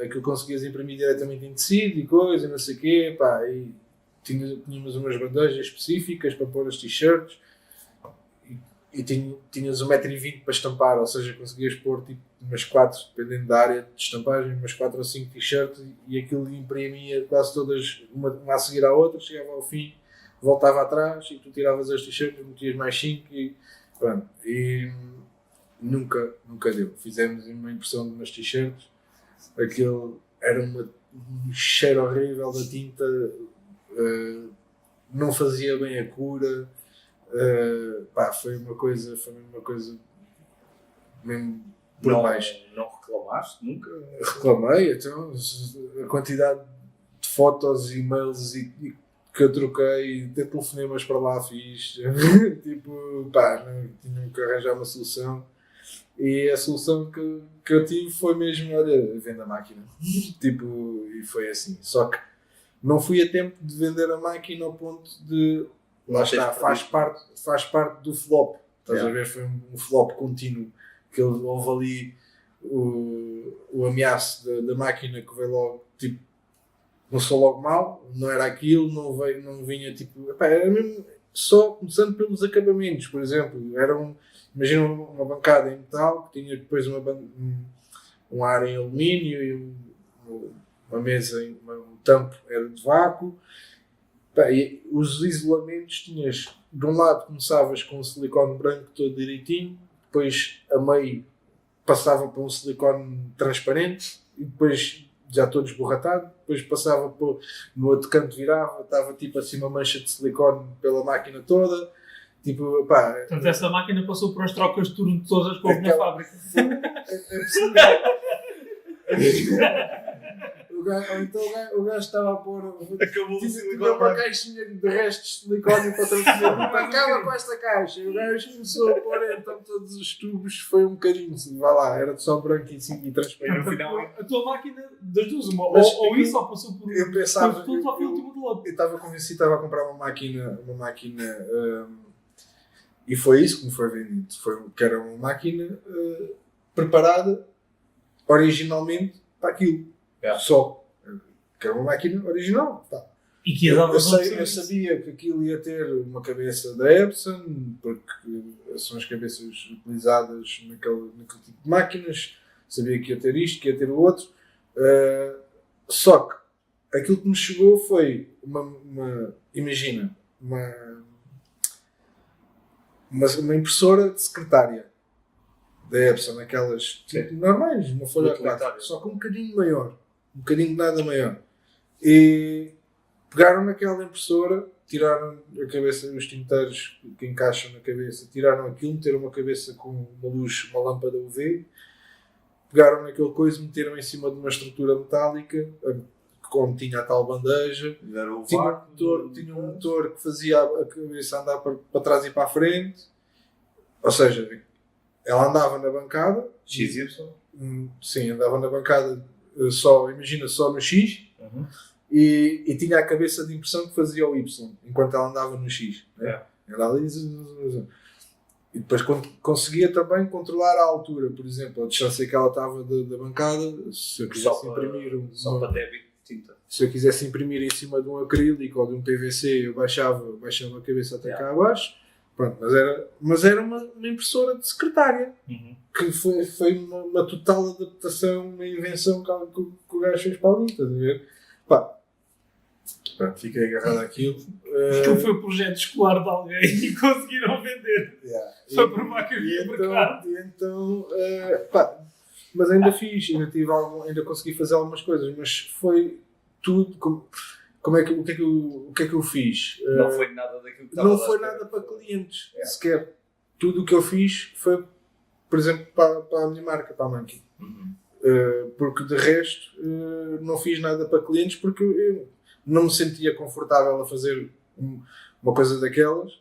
Aquilo conseguias imprimir diretamente em tecido e coisa, não sei o quê, e tínhamos umas bandejas específicas para pôr as t-shirts e tinhas 1,20 m para estampar, ou seja, conseguias pôr tipo umas 4, dependendo da área de estampagem, umas 4 ou 5 t-shirts e aquilo imprimia quase todas, uma a seguir à outra, chegava ao fim, voltava atrás e tu tiravas as t-shirts, metias mais 5 e pronto. E nunca deu. Fizemos uma impressão de umas t-shirts, aquilo era um cheiro horrível da tinta, não fazia bem a cura, Pá, foi uma coisa mesmo por baixo. Não reclamaste nunca? Reclamei, então, a quantidade de fotos, e-mails que eu troquei, de telefonemas para lá fiz, tipo, pá, não, tinha que arranjar uma solução. E a solução que eu tive foi mesmo, olha, venda a máquina. Tipo, e foi assim. Só que não fui a tempo de vender a máquina ao ponto de... Lá está, faz parte do flop. Estás a ver? Foi um flop contínuo. Que houve ali o ameaço da máquina que veio logo, tipo, começou logo mal, não era aquilo, não vinha, tipo... Epá, era mesmo só começando pelos acabamentos, por exemplo. Imagina uma bancada em metal que tinha depois um ar em alumínio e uma mesa, um tampo era de vácuo. E os isolamentos tinhas, de um lado começavas com um silicone branco todo direitinho, depois a meio passava para um silicone transparente e depois já todo esborratado, depois passava no outro canto, virava, estava tipo assim uma mancha de silicone pela máquina toda. Tipo, pá, Portanto, essa máquina passou por as trocas de turno de todas que houve na fábrica. Ou então o gajo estava a pôr. Acabou Tinha uma caixinha de restos de silicone para transferir. Acaba com esta caixa. E o gajo começou a pôr então todos os tubos. Foi um bocadinho assim, vá lá, era só branco e transparente. No final, A tua máquina, das duas, uma, Mas ou isso ou passou por eu pensava. tudo ao filtro do outro. Eu estava convencido, estava a comprar uma máquina e foi isso que me foi vendido. Que era uma máquina preparada originalmente para aquilo. Só. Que era uma máquina original. Pá. E que ia dar Eu sabia que aquilo ia ter uma cabeça da Epson, porque são as cabeças utilizadas naquele tipo de máquinas. Sabia que ia ter isto, que ia ter o outro. Só que aquilo que me chegou foi imagina, uma impressora de secretária da Epson, aquelas tipo, normais, uma folha A4, só que um bocadinho maior, um bocadinho de nada maior. E pegaram naquela impressora, tiraram a cabeça, os tinteiros que encaixam na cabeça, tiraram aquilo, meteram uma cabeça com uma luz, uma lâmpada UV, pegaram naquele coisa, meteram em cima de uma estrutura metálica, como tinha a tal bandeja, tinha um motor que fazia a cabeça andar para trás e para a frente, ou seja, ela andava na bancada, XY? Sim, andava na bancada só no X, e tinha a cabeça de impressão que fazia o Y, enquanto ela andava no X. Né? Ela ali, e depois conseguia também controlar a altura, por exemplo, a distância que ela estava da bancada, se eu quisesse imprimir só para débito de tinta. Se eu quisesse imprimir em cima de um acrílico ou de um PVC, eu baixava a cabeça até cá abaixo. Pronto, mas era uma impressora de secretária, que foi uma total adaptação, uma invenção que o gajo fez para ali, estás a ver? Pá, pronto, fiquei agarrado àquilo. Aquilo foi o projeto escolar de alguém e conseguiram vender. Foi provar que havia mercado. Pá, mas ainda fiz, ainda consegui fazer algumas coisas, mas foi tudo o que é que eu fiz? Não foi nada daquilo que estava. Não foi nada para clientes, sequer. Tudo o que eu fiz foi, por exemplo, para a minha marca, para a Monkey. Porque de resto não fiz nada para clientes porque eu não me sentia confortável a fazer uma coisa daquelas,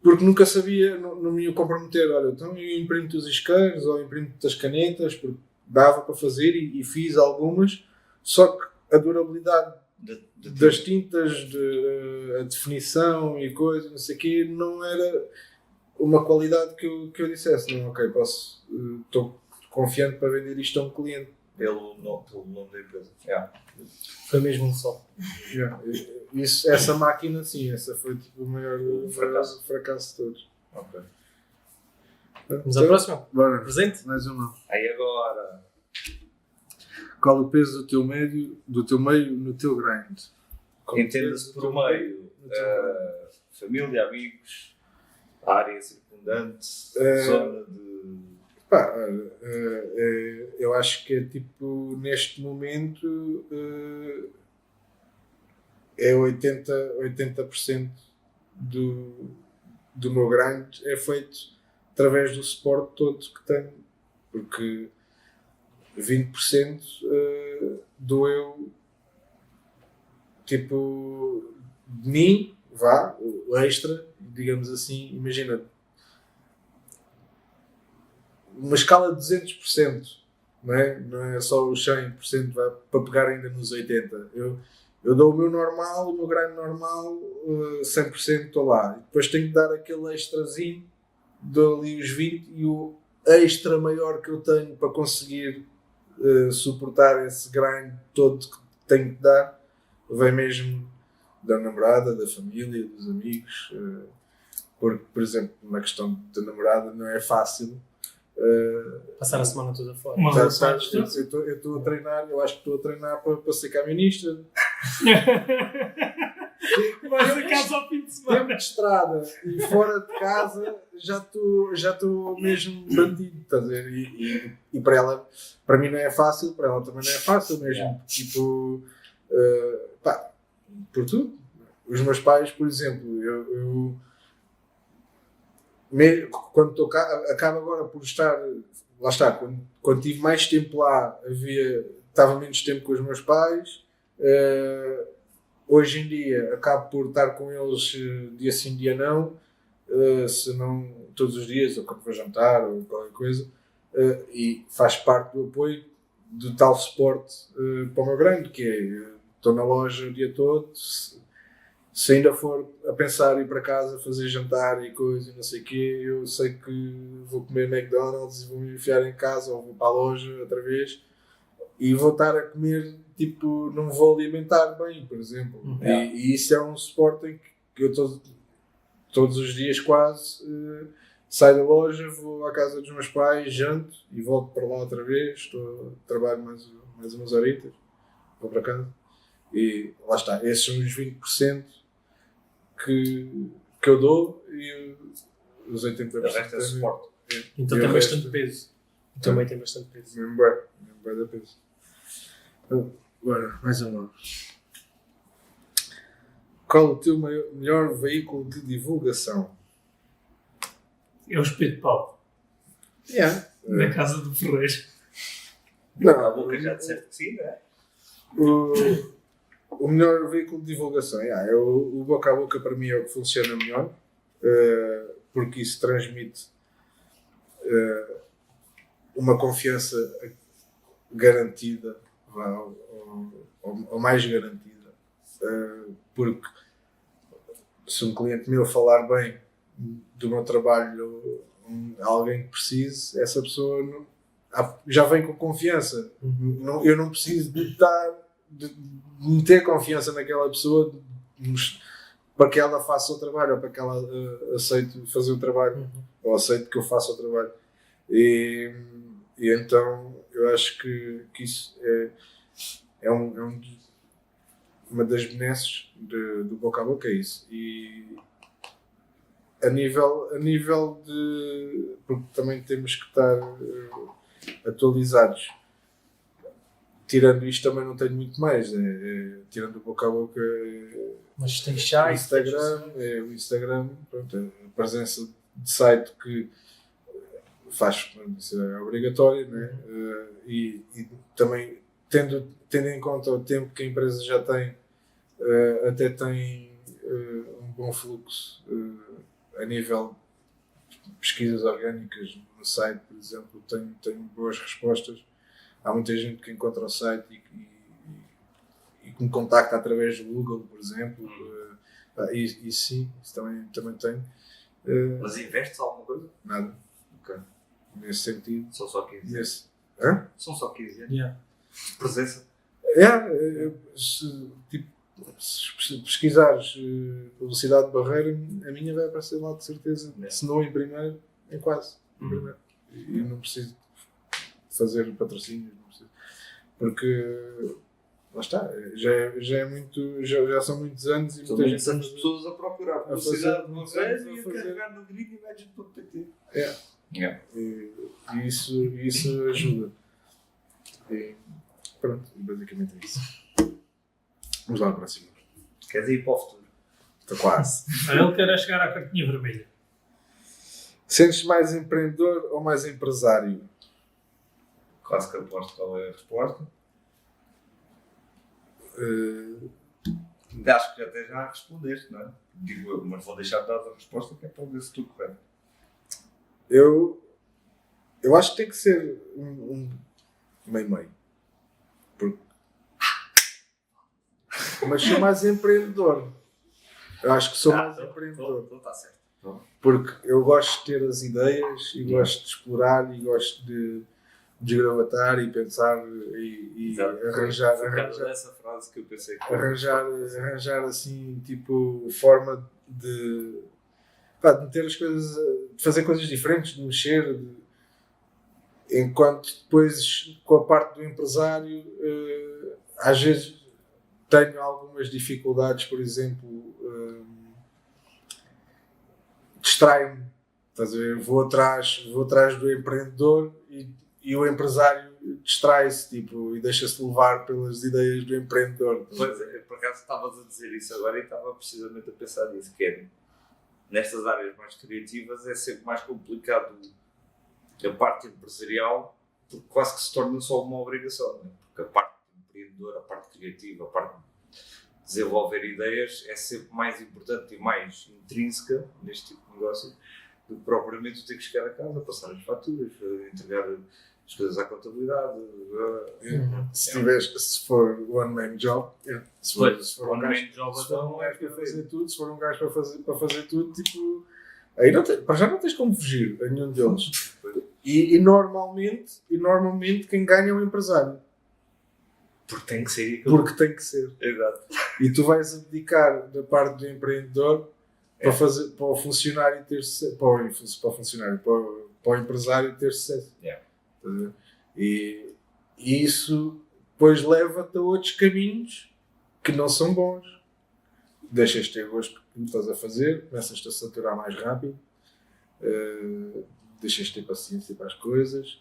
porque nunca sabia, não me ia comprometer. Olha, então eu imprimo-te os isqueiros ou imprimo-te as canetas, porque dava para fazer e fiz algumas, só que a durabilidade das tintas, a definição e coisa, não sei o quê, não era uma qualidade que eu dissesse, não, ok, estou confiante para vender isto a um cliente. Pelo nome da empresa. Foi mesmo um só. Essa máquina, sim, essa foi tipo o maior fracasso de todos. Ok. Vamos à próxima? Bora, Presente? mais uma. Aí agora. Qual o peso do teu meio no teu grind? Entenda-se por meio família, amigos, área circundante, zona de. Pá, eu acho que é tipo, neste momento, é 80% do meu grind é feito através do suporte todo que tenho, porque 20% dou eu, tipo, de mim, vá, o extra, digamos assim, imagina, uma escala de 200%, não é só os 100%, vai para pegar ainda nos 80%. Eu dou o meu normal, o meu grind normal, 100% estou lá. E depois tenho que dar aquele extrazinho, dou ali os 20% e o extra maior que eu tenho para conseguir suportar esse grind todo que tenho que dar, vem mesmo da namorada, da família, dos amigos. Porque, por exemplo, na questão da namorada não é fácil. Passar a semana toda fora. Uma Eu relação à distância. estou a treinar, eu acho que estou a treinar para ser camionista. Vais a casa ao fim de semana. Tempo de estrada e fora de casa já estou mesmo bandido, estás a ver? E para mim não é fácil, para ela também não é fácil mesmo. Tipo, pá, por tudo. Os meus pais, por exemplo, eu quando estou cá, acaba agora por estar, lá está, quando tive mais tempo lá, estava menos tempo com os meus pais. Hoje em dia acabo por estar com eles dia sim, dia não, se não todos os dias, ou quando vou jantar, ou qualquer coisa, e faz parte do apoio do tal suporte para o meu grande, que é, estou na loja o dia todo, se ainda for a pensar em ir para casa, fazer jantar e coisa, e não sei o quê, eu sei que vou comer McDonald's e vou me enfiar em casa, ou vou para a loja outra vez, e vou estar a comer, tipo, não vou alimentar bem, por exemplo. E isso é um suporte em que eu todos os dias quase saio da loja, vou à casa dos meus pais, janto e volto para lá outra vez, trabalho mais umas horitas, vou para casa. E lá está, esses são os 20% que eu dou e os 80% O resto é suporte. Então E tem o bastante resto- peso. Também tem bastante peso. Mesmo bem da peso. Agora, mais uma. Qual o teu melhor veículo de divulgação? É o espeto de pau. Na casa do Ferreiro. Boca a Não, boca já disseste que sim, não é? o melhor veículo de divulgação é o boca a boca, para mim é o que funciona melhor, porque isso transmite uma confiança garantida, ou mais garantida, porque se um cliente meu falar bem do meu trabalho a alguém que precise, essa pessoa já vem com confiança. Eu não preciso de ter confiança naquela pessoa para que ela faça o trabalho, ou para que ela aceite fazer o trabalho, ou aceite que eu faça o trabalho. E então eu acho que isso é uma das benesses do boca a boca, é isso. E a nível de, porque também temos que estar atualizados. Tirando isto também não tenho muito mais, tirando o boca a boca, Mas tem chá o Instagram, pronto, a presença de site que faz, isso é obrigatório, né? E também tendo em conta o tempo que a empresa já tem, até tem um bom fluxo a nível de pesquisas orgânicas no site, por exemplo, tenho boas respostas. Há muita gente que encontra o site e que me contacta através do Google, por exemplo. E sim, isso também tenho. Mas investes alguma coisa? Nada. Ok. Nesse sentido. São só 15 anos. Hã? São só 15 anos. Yeah. De presença. Se pesquisares publicidade de Barreira, a minha vai aparecer lá de certeza. Se não em primeiro, em quase. Em primeiro. E não preciso fazer patrocínios, não preciso. Porque lá está, já são muitos anos e São muita muitos gente anos de pessoas a procurar publicidade de uma vez e a carregar no greenimagine.pt. E isso ajuda. E pronto, basicamente é isso. Vamos lá à próxima. Queres ir para o futuro? Estou quase. Ele quer é chegar à cartinha vermelha. Sentes mais empreendedor ou mais empresário? Quase que aposto qual é a resposta. Acho que até já respondeste, não é? Digo eu, mas vou deixar de dar a resposta que é para ver se tu correto. Eu acho que tem que ser um meio-meio. Mas sou mais empreendedor. Eu acho que sou mais empreendedor. Então está certo. Porque eu gosto de ter as ideias e gosto de explorar e gosto de desgravatar e pensar e arranjar essa frase que eu pensei que arranjar assim, tipo, forma de meter as coisas, de fazer coisas diferentes, de mexer, enquanto depois com a parte do empresário às vezes tenho algumas dificuldades, por exemplo, distraio-me, estás a ver? Vou atrás do empreendedor e o empresário distrai-se, tipo, e deixa-se levar pelas ideias do empreendedor. Pois é, por acaso estavas a dizer isso agora e estava precisamente a pensar nisso, que é, nestas áreas mais criativas é sempre mais complicado a parte empresarial, porque quase que se torna só uma obrigação, não é? Porque a parte empreendedora, a parte criativa, a parte de desenvolver ideias é sempre mais importante e mais intrínseca neste tipo de negócio do que propriamente ter que chegar a casa, passar as faturas, entregar as coisas à contabilidade. Se for one man job, se for um gajo para fazer tudo, se for um gajo para fazer tudo, tipo, aí para já não tens como fugir a nenhum deles. E normalmente quem ganha é o empresário. Porque tem que ser aquilo. Porque tem que ser. Exato. E tu vais abdicar da parte do empreendedor para o funcionário ter sucesso, para o empresário ter sucesso. Yeah. E isso depois leva-te a outros caminhos que não são bons. Deixas de ter gosto do que estás a fazer, começas-te a saturar mais rápido, deixas de ter paciência para as coisas.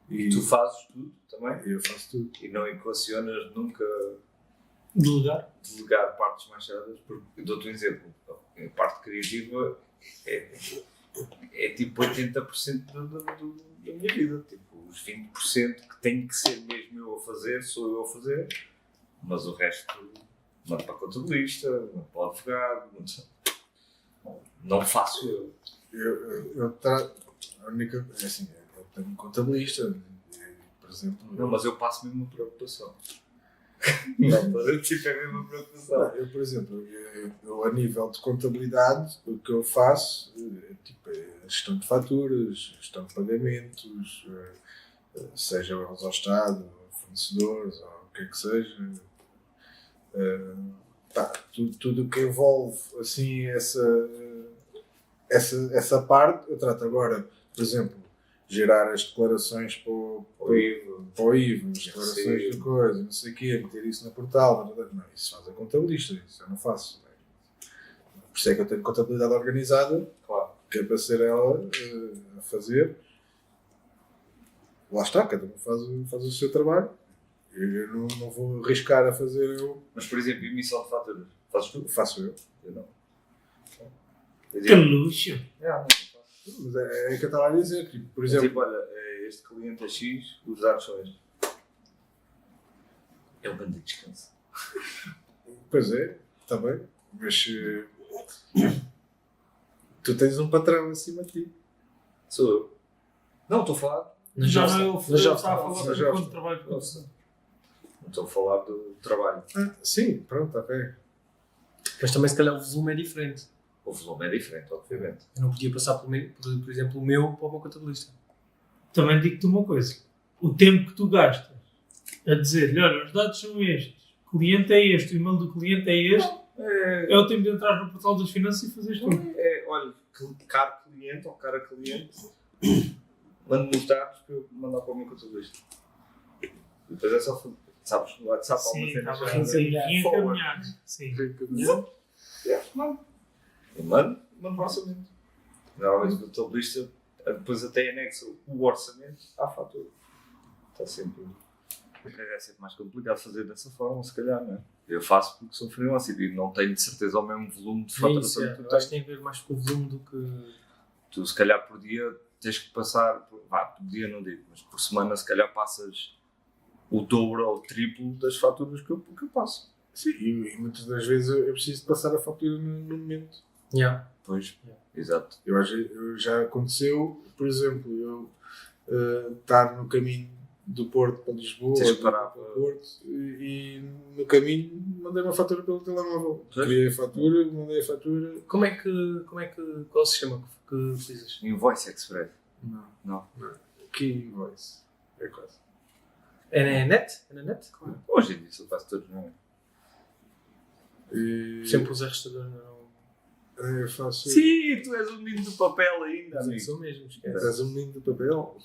E tu fazes tudo também? Eu faço tudo. E não equacionas nunca Delegar partes mais chatas, porque dou-te um exemplo. A parte criativa é tipo 80% da minha vida. Tipo, os 20% que tenho que ser mesmo eu a fazer, sou eu a fazer, mas o resto mando para a contabilista, mando para o advogado, não faço eu. A única coisa, assim, eu tenho um contabilista, por exemplo. Não, mas eu passo mesmo uma preocupação. Não, tipo, é a mesma preocupação. Eu, por exemplo, eu, a nível de contabilidade, o que eu faço tipo, é gestão de faturas, gestão de pagamentos, seja eles ao Estado, fornecedores, ou o que é que seja. Tudo o que envolve assim, essa parte, eu trato agora, por exemplo, gerar as declarações para o IVA, as declarações de coisa, não sei o quê, meter isso no portal, não, isso faz a contabilista, isso eu não faço. Por isso é que eu tenho contabilidade organizada, claro, que é para ser ela a fazer. Lá está, cada um faz o seu trabalho. Eu não vou arriscar a fazer eu. Mas, por exemplo, emissão de faturas, fazes tu? Faço eu. Eu não. Que luxo! Não faço. Mas é que eu estava a dizer, que, por exemplo. Tipo, olha, este cliente é X, os dados são estes. É um grande descanso. Pois é, está bem, mas tu tens um patrão acima de ti. Sou eu. Não, estou a falar. Já não ele está a falar mas de quando trabalho com você. Não estou a falar do trabalho. Sim, pronto, ok. Mas também se calhar o volume é diferente. O volume é diferente, obviamente. Eu não podia passar, por exemplo, o meu para o meu contabilista. Também digo-te uma coisa. O tempo que tu gastas a dizer-lhe, olha, os dados são estes, o cliente é este, o e-mail do cliente é este, é o tempo de entrar no portal das finanças e fazeres tudo. Olha, caro cliente ou cara cliente, mando-me os dados para eu mandar para o meu contabilista. E depois é só, sabes, no WhatsApp há uma cena encaminhado. Sim. Eu mando o orçamento. Normalmente o contabilista depois até anexa o orçamento à fatura. Está sempre. Mas é sempre mais complicado fazer dessa forma, se calhar, não é? Eu faço porque sou freelancer e não tenho de certeza o mesmo volume de É faturação isso, que tu eu tens. acho que tem a ver mais com o volume do que... Tu, se calhar, por dia tens que passar, por dia não digo, mas por semana, se calhar, passas o dobro ou o triplo das faturas que eu passo. Sim, e muitas das vezes eu preciso de passar a fatura no momento. Yeah. Pois, exato. Eu já aconteceu, por exemplo, eu estar no caminho do Porto para Lisboa, Tens ou que parar para o Porto, e no caminho mandei uma fatura pelo telemóvel. Pois. Criei a fatura, mandei a fatura. Como é que... Qual é o sistema que utilizas? Invoice Express. Não. Key Invoice. É quase. É na net? É na net? Hoje em dia isso eu faço todos, não é? E Sempre usei restaurador, não... eu faço. Sim, tu és o menino do papel ainda, Mas eu amigo. sou mesmo, esquece. És um menino de papel.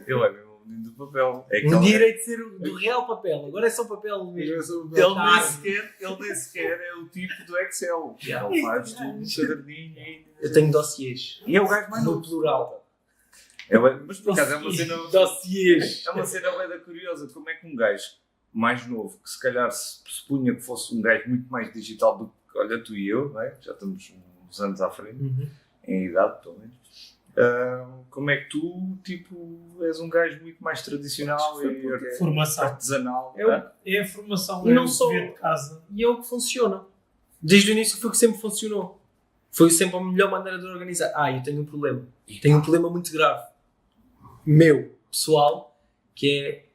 Ele é mesmo o menino do papel. É Um dia irei de ser do real papel, agora é só papel mesmo. Ele Tá. nem sequer é o tipo do Excel. Ele faz tudo no caderninho ainda. Eu tenho dossiês. E é o gajo mais No novo. plural. Mas por acaso é uma cena. Dossiês. É uma cena bem curiosa. Como é que um gajo mais novo, que se calhar se supunha que fosse um gajo muito mais digital do que, olha, tu e eu, não é? Já estamos uns anos à frente, em idade, pelo menos. Como é que tu, tipo, és um gajo muito mais tradicional e Formação. artesanal? Eu- não é? É a formação, E é não o só- dever de casa. E é o que funciona. Desde o início foi o que sempre funcionou. Foi sempre a melhor maneira de organizar. Eu tenho um problema. Tenho um problema muito grave. Meu, pessoal, que é...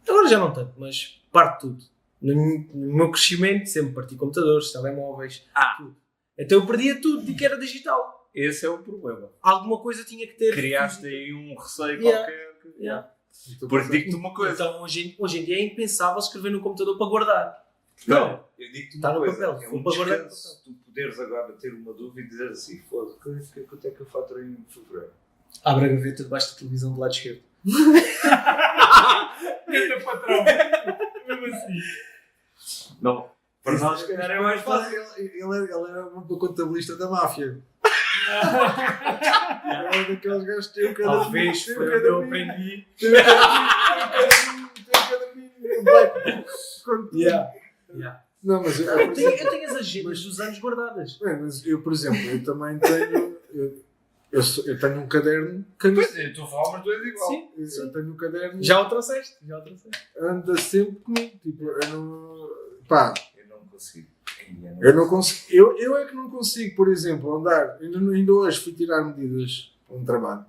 Agora já não tanto, mas parte de tudo. No meu crescimento sempre parti computadores, telemóveis, tudo. Então eu perdia tudo de que era digital. Esse é o problema. Alguma coisa tinha que ter... Criaste aí um receio Yeah. qualquer. Yeah. Porque digo-te uma coisa. Então hoje em dia é impensável escrever no computador para guardar. Não, eu digo-te Está uma no coisa. papel, É foi um para guardar no descanso tu poderes agora ter uma dúvida e dizer assim, foda-se, quanto é que eu faturei em fevereiro? Abre a gaveta debaixo da televisão do lado esquerdo. Grande patrão. Mesmo assim. Não, para nós se calhar é mais fácil. Ele era um contabilista da máfia. Era daqueles gajos que têm o caderninho. Talvez têm o foi onde eu caderninho, aprendi. têm o caderninho, black. Não, mas Eu tenho as agendas dos anos guardadas. mas eu, por exemplo, eu também tenho. Eu tenho um caderno que anda, Pois é, tu falas, mas tu és igual. Sim. eu tenho um caderno Já o trouxeste? anda sempre comigo. Tipo, eu não. Pá, Eu não consigo. eu não consigo. Eu é que não consigo, por exemplo, andar. Ainda hoje fui tirar medidas para um trabalho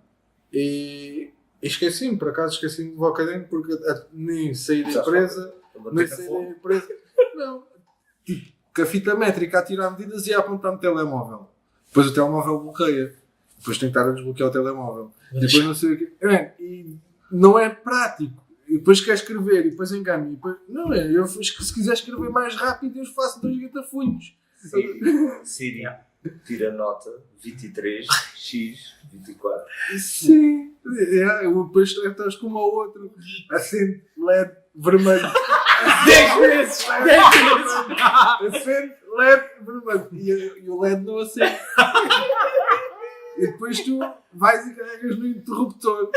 e esqueci-me, por acaso esqueci-me de levar o caderno porque nem saí da empresa. Nem saí da empresa. Não. Tipo, com a fita métrica a tirar medidas e a apontar no telemóvel. Depois o telemóvel bloqueia. Depois tenho que estar a desbloquear o telemóvel. Depois não sei o quê. E não é prático. E depois quer escrever e depois engano. E depois, não é, se quiser escrever mais rápido eu faço 2 gatafunhos. Siri, tira nota 23x24. Sim. Depois estás com uma ou outra. Acende LED vermelho. 10 vezes! 10 vezes! Acende LED vermelho. E o LED não acende. E depois tu vais e carregas no interruptor.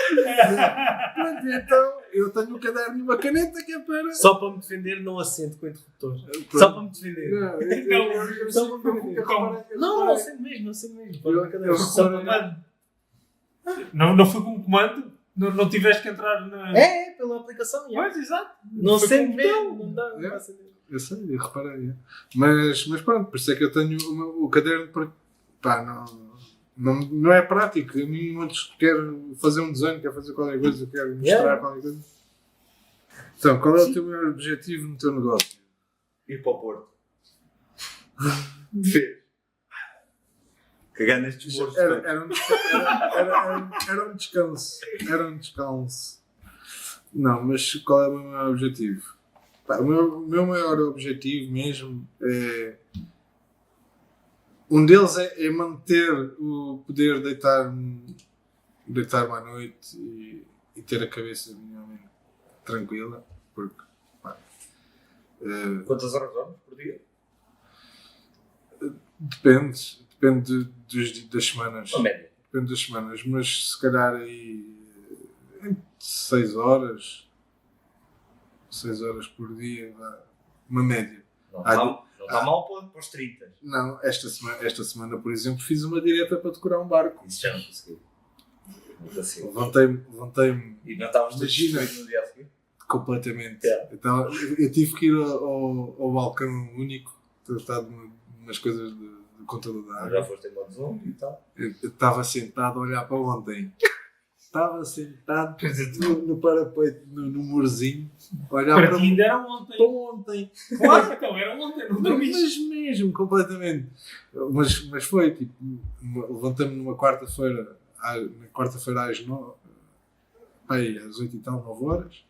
Pronto, então eu tenho um caderno e uma caneta que é para. Só para me defender, não assento com o interruptor. Pronto. Só para me defender. Não, eu Só sei para como me que defender. Não assento mesmo, não assento mesmo. Para a cadeira. Eu Só para- Comando. Não foi com comando? Não tiveste que entrar na. É, pela aplicação. já. Pois, exato. Não Foi assento com mesmo. Não dá. É. Não acender. Eu sei, eu reparei. É. Mas pronto, por isso é que eu tenho o caderno para. Pá, não é prático. A mim, antes quero fazer um desenho, quero fazer qualquer coisa, quero mostrar Yeah. qualquer coisa. Então, qual é o teu maior objetivo no teu negócio? Ir para o Porto. Fez. Cagar nestes mortos. Era um descanso. Era um descanso. Não, mas qual é o meu maior objetivo? Pá, o meu maior objetivo mesmo é. Um deles é manter o poder deitar-me à noite e ter a cabeça minimamente tranquila, porque pá, Quantas horas dormes por dia? depende das semanas. Uma média. Depende das semanas, mas se calhar aí entre 6 horas. 6 horas por dia, uma média. Não está mal para os 30. Não, esta semana, por exemplo, fiz uma direta para decorar um barco. Isso já não consegui. Não consigo. Levantei-me E não estavas Imagina. destruído no dia a seguir? completamente. Yeah. Então, eu tive que ir ao balcão único, tratar de umas coisas de computador da água. Já foste em modo Zoom e tal. Eu estava sentado a olhar para ontem. Estava sentado Quer dizer, no parapeito, no murozinho, a olhar para para ti ainda era ontem. ontem. Claro, então era ontem, não dormiste. Mas mesmo, completamente. Mas foi, tipo, levantei-me numa quarta-feira, na quarta-feira às 9, às 8 e tal, 9 horas.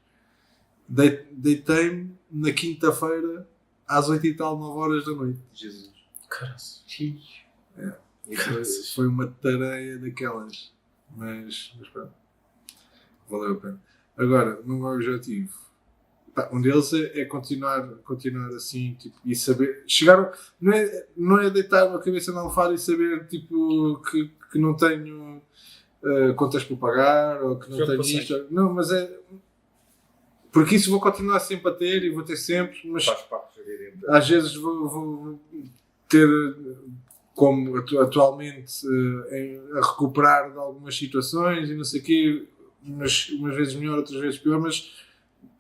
Deitei-me na quinta-feira às 8 e tal, 9 horas da noite. Jesus. Caraças. E foi uma tareia daquelas. Mas pronto. Valeu a pena. Agora, o meu objetivo. Um deles é continuar assim, tipo, e saber. Chegar. Não é deitar a cabeça na almofada e saber, tipo, que não tenho contas para pagar ou que não tenho isto. Não, mas é. Porque isso vou continuar sempre a ter e vou ter sempre, mas Faz parte da vida. às vezes vou ter, como atualmente, a recuperar de algumas situações e não sei o quê, umas vezes melhor, outras vezes pior, mas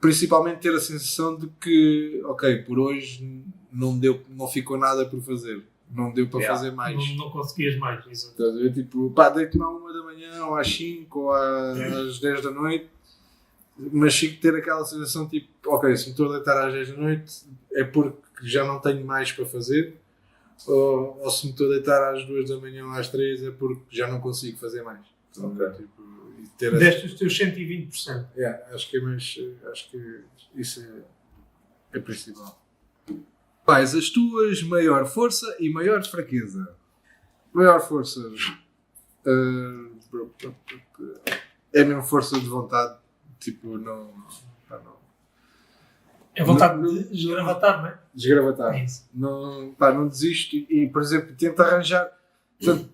principalmente ter a sensação de que, ok, por hoje não ficou nada por fazer, não deu para fazer mais. Não conseguias mais, isso. Estás a ver? Tipo, deito-me à 1 da manhã, ou às 5, ou às 10 da noite, mas fico ter aquela sensação tipo, ok, se me estou a deitar às 10 da noite é porque já não tenho mais para fazer, ou se me estou a deitar às 2 da manhã ou às 3 é porque já não consigo fazer mais. Então, tipo, e ter Deste os teus 120%. acho que isso é principal. Quais as tuas maior força e maior fraqueza? Maior força é mesmo força de vontade. Tipo, não. É vontade de desgravatar, não é? Desgravatar. É isso. Não desisto e, por exemplo, tento arranjar. Portanto,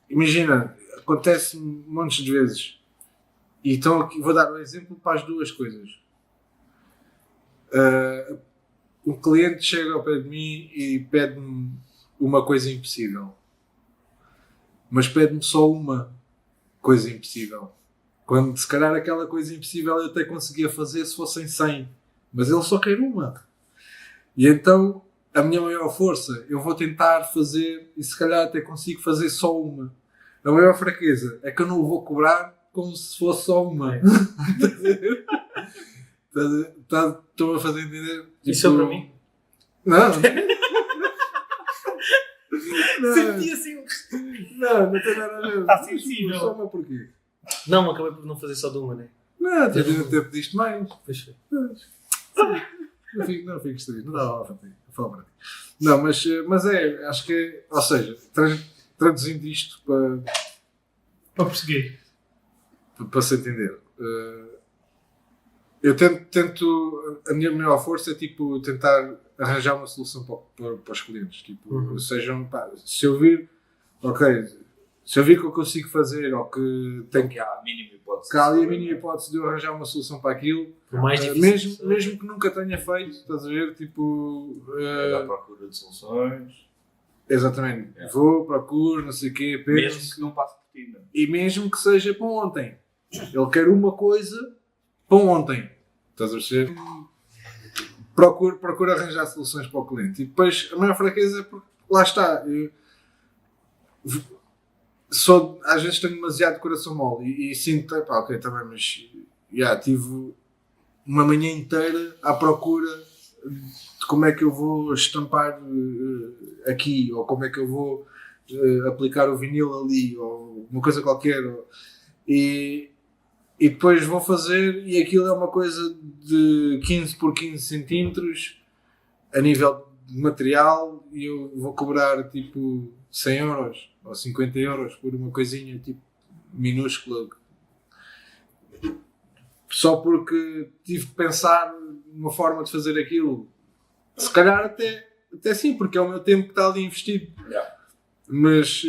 imagina, acontece-me montes de vezes. E então aqui vou dar um exemplo para as duas coisas. Um cliente chega ao pé de mim e pede-me uma coisa impossível. Mas pede-me só uma coisa impossível. Quando se calhar aquela coisa impossível eu até conseguia fazer se fossem 100. Mas ele só quer uma. E então a minha maior força eu vou tentar fazer e se calhar até consigo fazer só uma. A maior fraqueza é que eu não o vou cobrar como se fosse só uma. Estou a fazer entender? Tipo, Isso é para mim? Não. Senti assim. Não tem nada a ver. Está sensível. Só uma porquê? Não, acabei por não fazer só de uma, né? Não, até pediste mais. Pois foi. Não fiques triste, não dá para ti. Fala para ti. Não, mas acho que, ou seja, traduzindo isto Para prosseguir. para se entender. Eu tento, a minha maior força é tipo tentar arranjar uma solução para os clientes. Tipo, sejam, se eu vir, ok, se eu vir que eu consigo fazer ou que tenho Que há a mínima hipótese. que há ali a mínima hipótese de eu arranjar uma solução para aquilo, Por mais difícil. mesmo que nunca tenha feito, estás a ver? Tipo, À procura de soluções. exatamente, vou, procuro, não sei o quê, Mesmo penso, que não passe por ti. Não? e mesmo que seja para ontem. Ele quer uma coisa para ontem, estás a ver? Procuro arranjar soluções para o cliente. E depois a maior fraqueza é porque, lá está, às vezes tenho demasiado coração mole e sinto, ok, também, mas tive uma manhã inteira à procura de como é que eu vou estampar aqui, ou como é que eu vou aplicar o vinil ali, ou uma coisa qualquer, e depois vou fazer e aquilo é uma coisa de 15 por 15 centímetros a nível de material e eu vou cobrar tipo 100 euros ou 50 euros por uma coisinha tipo minúscula só porque tive que pensar numa forma de fazer aquilo. Se calhar até sim, porque é o meu tempo que está ali investido. Mas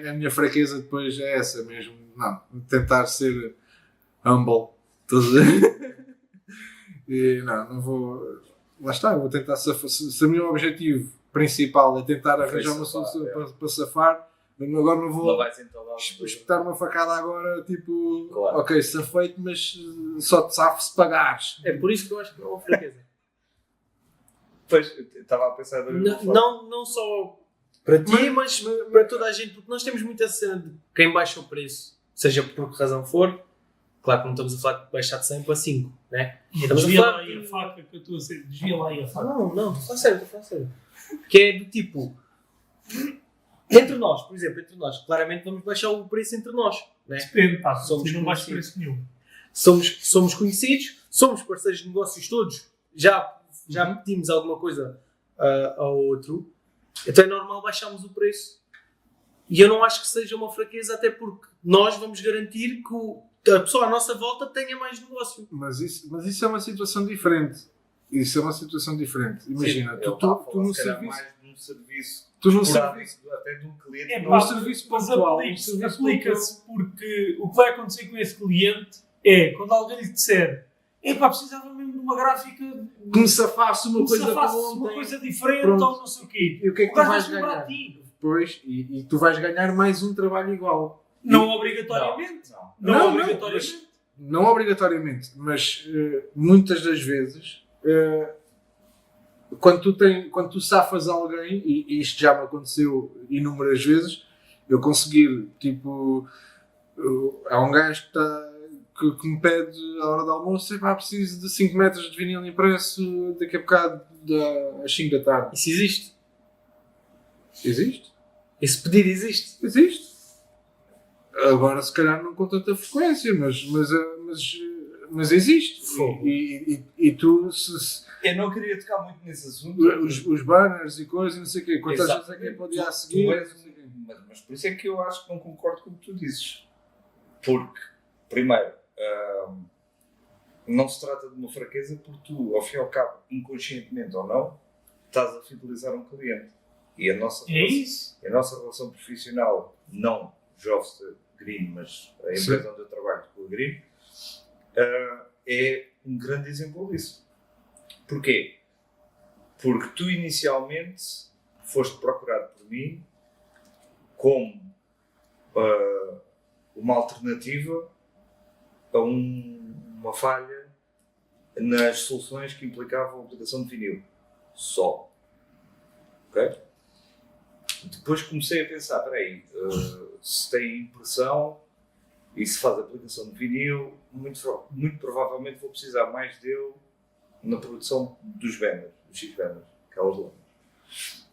a minha fraqueza depois é essa mesmo. Não, tentar ser humble E não vou. Lá está, vou tentar safar. Se o meu objetivo principal é tentar arranjar uma solução para safar, agora não vou Não vais entalar. espetar uma facada agora, tipo, Claro. ok, safei-te, mas só te safo se pagares. É por isso que eu acho que não é uma fraqueza. Pois, eu estava a pensar da mesma forma. Não só para ti, mas para toda a gente, porque nós temos muita cena de quem baixa o preço, seja por que razão for. Claro que não estamos a falar de baixar de 100 para 5, né? Estamos a Desvia falar lá aí de- a faca que eu estou a ser. Desvia lá aí a faca. Não, estou a falar sério. Que é do tipo, entre nós, por exemplo, claramente vamos baixar o preço entre nós, né? Depende, pá. Somos Não vais conhecidos. preço nenhum. Somos conhecidos, somos parceiros de negócios todos, já pedimos alguma coisa ao outro, então é normal baixarmos o preço. E eu não acho que seja uma fraqueza, até porque nós vamos garantir que a pessoa à nossa volta tenha mais negócio. Mas isso é uma situação diferente. Isso é uma situação diferente. Imagina, Sim, tu ele está a no falar, se calhar, serviço. mais de um serviço Tu no esporádico, serviço. até de um cliente. É não pá, Um serviço mas pontual. aplica-se porque o que vai acontecer com esse cliente é quando alguém lhe disser epá, precisava mesmo de uma gráfica Que me safasse uma que coisa se para faça ontem. uma coisa diferente Pronto. ou não sei o quê. E o que é que O tu gajo vais vai lembrar ganhar? de ti. Pois, e tu vais ganhar mais um trabalho igual. Não obrigatoriamente. Não. Não, Não, obrigatoriamente. Não obrigatoriamente, mas muitas das vezes, quando tu safas alguém, e isto já me aconteceu inúmeras vezes, eu conseguir, tipo, há um gajo que me pede à hora do almoço, preciso de 5 metros de vinil impresso daqui a bocado às 5 da tarde. Isso existe. Existe? Esse pedido existe. Existe. Agora, se calhar, não com tanta frequência, mas existe. Fogo. E tu, Eu não queria tocar muito nesse assunto. os banners e coisas, não sei o quê, quantas vezes é que é para o dia a seguir? Tu és mas por isso é que eu acho que não concordo com o que tu dizes. Porque, primeiro, não se trata de uma fraqueza porque tu, ao fim e ao cabo, inconscientemente ou não, estás a fidelizar um cliente. E a nossa relação profissional, não Jovster Green, mas a empresa onde eu trabalho com a Green, é um grande exemplo disso. Porquê? Porque tu inicialmente foste procurado por mim como uma alternativa a uma falha nas soluções que implicavam a aplicação de vinil. Só. Ok? Depois comecei a pensar, se tem impressão e se faz aplicação de vinil, muito provavelmente vou precisar mais dele na produção dos banners, dos X-banners, aquelas lâminas.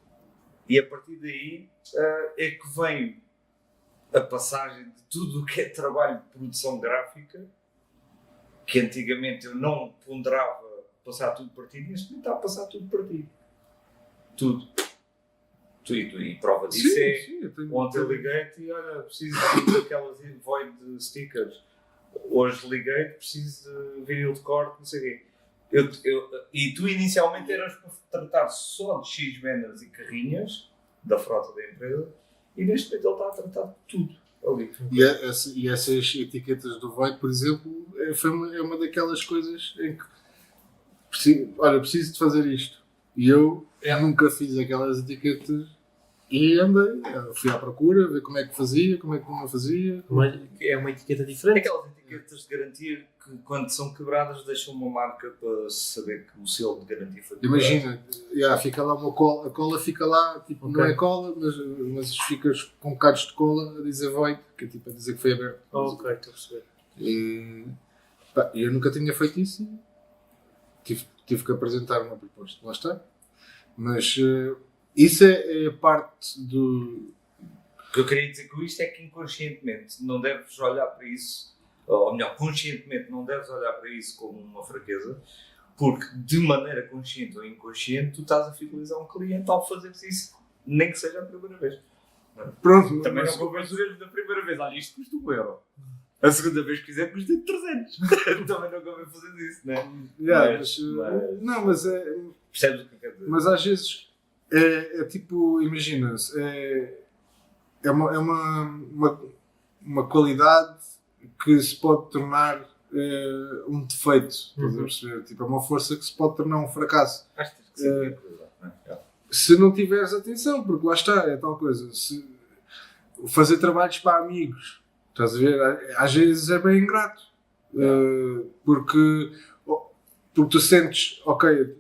E a partir daí é que vem a passagem de tudo o que é trabalho de produção gráfica, que antigamente eu não ponderava passar tudo para ti, neste momento está a passar tudo para ti. Tudo. E prova disso ontem eu liguei-te e olha, preciso daquelas void stickers. Hoje liguei-te, preciso de vinil de corte, não sei o quê. E tu inicialmente eras para tratar só de X-banners e carrinhas da frota da empresa e neste momento ele está a tratar de tudo ali. E essas etiquetas do Void, por exemplo, é uma daquelas coisas em que preciso de fazer isto. E eu nunca fiz aquelas etiquetas e andei, fui à procura, ver como é que fazia, como é que não fazia. É uma etiqueta diferente. Aquelas etiquetas de garantia que quando são quebradas deixam uma marca para saber que o selo de garantia foi quebrado. Imagina, fica lá uma cola, a cola fica lá, tipo, Ok. não é cola, mas ficas com bocados de cola a dizer Void, que é tipo a dizer que foi aberto. Ok, estou a perceber. E eu nunca tinha feito isso e tive que apresentar uma proposta, lá está. Mas isso é parte do. O que eu queria dizer com isto é que inconscientemente não deves olhar para isso, ou melhor, conscientemente não deves olhar para isso como uma fraqueza, porque de maneira consciente ou inconsciente tu estás a fidelizar um cliente ao fazeres isso, nem que seja a primeira vez. Pronto, Também mas- não convence ele da primeira vez, olha, isto custa €1. A segunda vez que quiser custa 300. Também não convém fazer isso, não é? Não, mas Percebes o que eu quero dizer? mas às vezes é tipo, imagina-se, é uma qualidade que se pode tornar um defeito, estás a perceber? Tipo, é uma força que se pode tornar um fracasso. Acho que tens que ser equilibrado, não é? Se não tiveres atenção, porque lá está, é tal coisa. Fazer trabalhos para amigos, estás a ver? Às vezes é bem ingrato. Porque tu sentes, ok,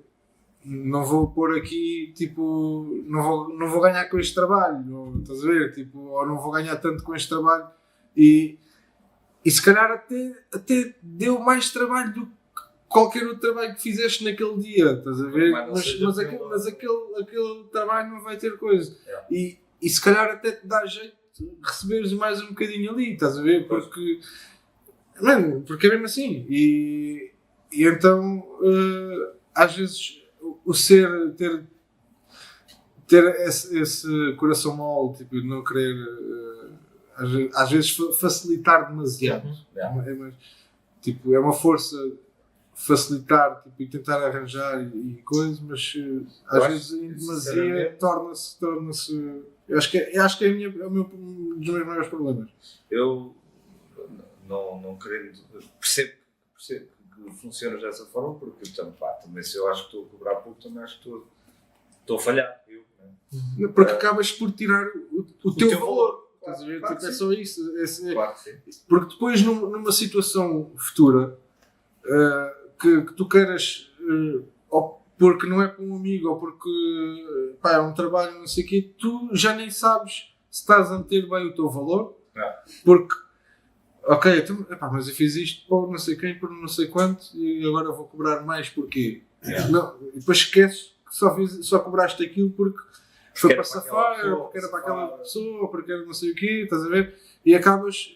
não vou pôr aqui, tipo, não vou ganhar com este trabalho, ou, estás a ver? Tipo, ou não vou ganhar tanto com este trabalho. E se calhar até deu mais trabalho do que qualquer outro trabalho que fizeste naquele dia, estás a ver? Mas aquele trabalho não vai ter coisa. E se calhar até te dá jeito de receberes mais um bocadinho ali, estás a ver? Porque é mesmo assim. E então, às vezes, o ter esse coração mole, tipo, de não querer, às vezes facilitar demasiado. É uma força facilitar, tipo, e tentar arranjar e coisas, mas às vezes em demasia torna-se. Eu acho que é um dos meus maiores problemas. Eu não querendo. Percebo que funcionas dessa forma, porque também se eu acho que estou a cobrar pouco, também acho que estou a falhar. Porque acabas por tirar o teu valor. Claro, Estás a ver? claro Tipo, é sim. só isso. Claro que sim. Porque depois, numa situação futura, que tu queiras, ou porque não é para um amigo, ou porque é um trabalho, não sei o quê, tu já nem sabes se estás a meter bem o teu valor. Porque, ok, então, mas eu fiz isto por não sei quem, por não sei quanto, e agora vou cobrar mais porquê? Não, e depois esqueces que só cobraste aquilo porque foi para safar, ou porque era para aquela pessoa, ou porque era não sei o quê, estás a ver? E acabas,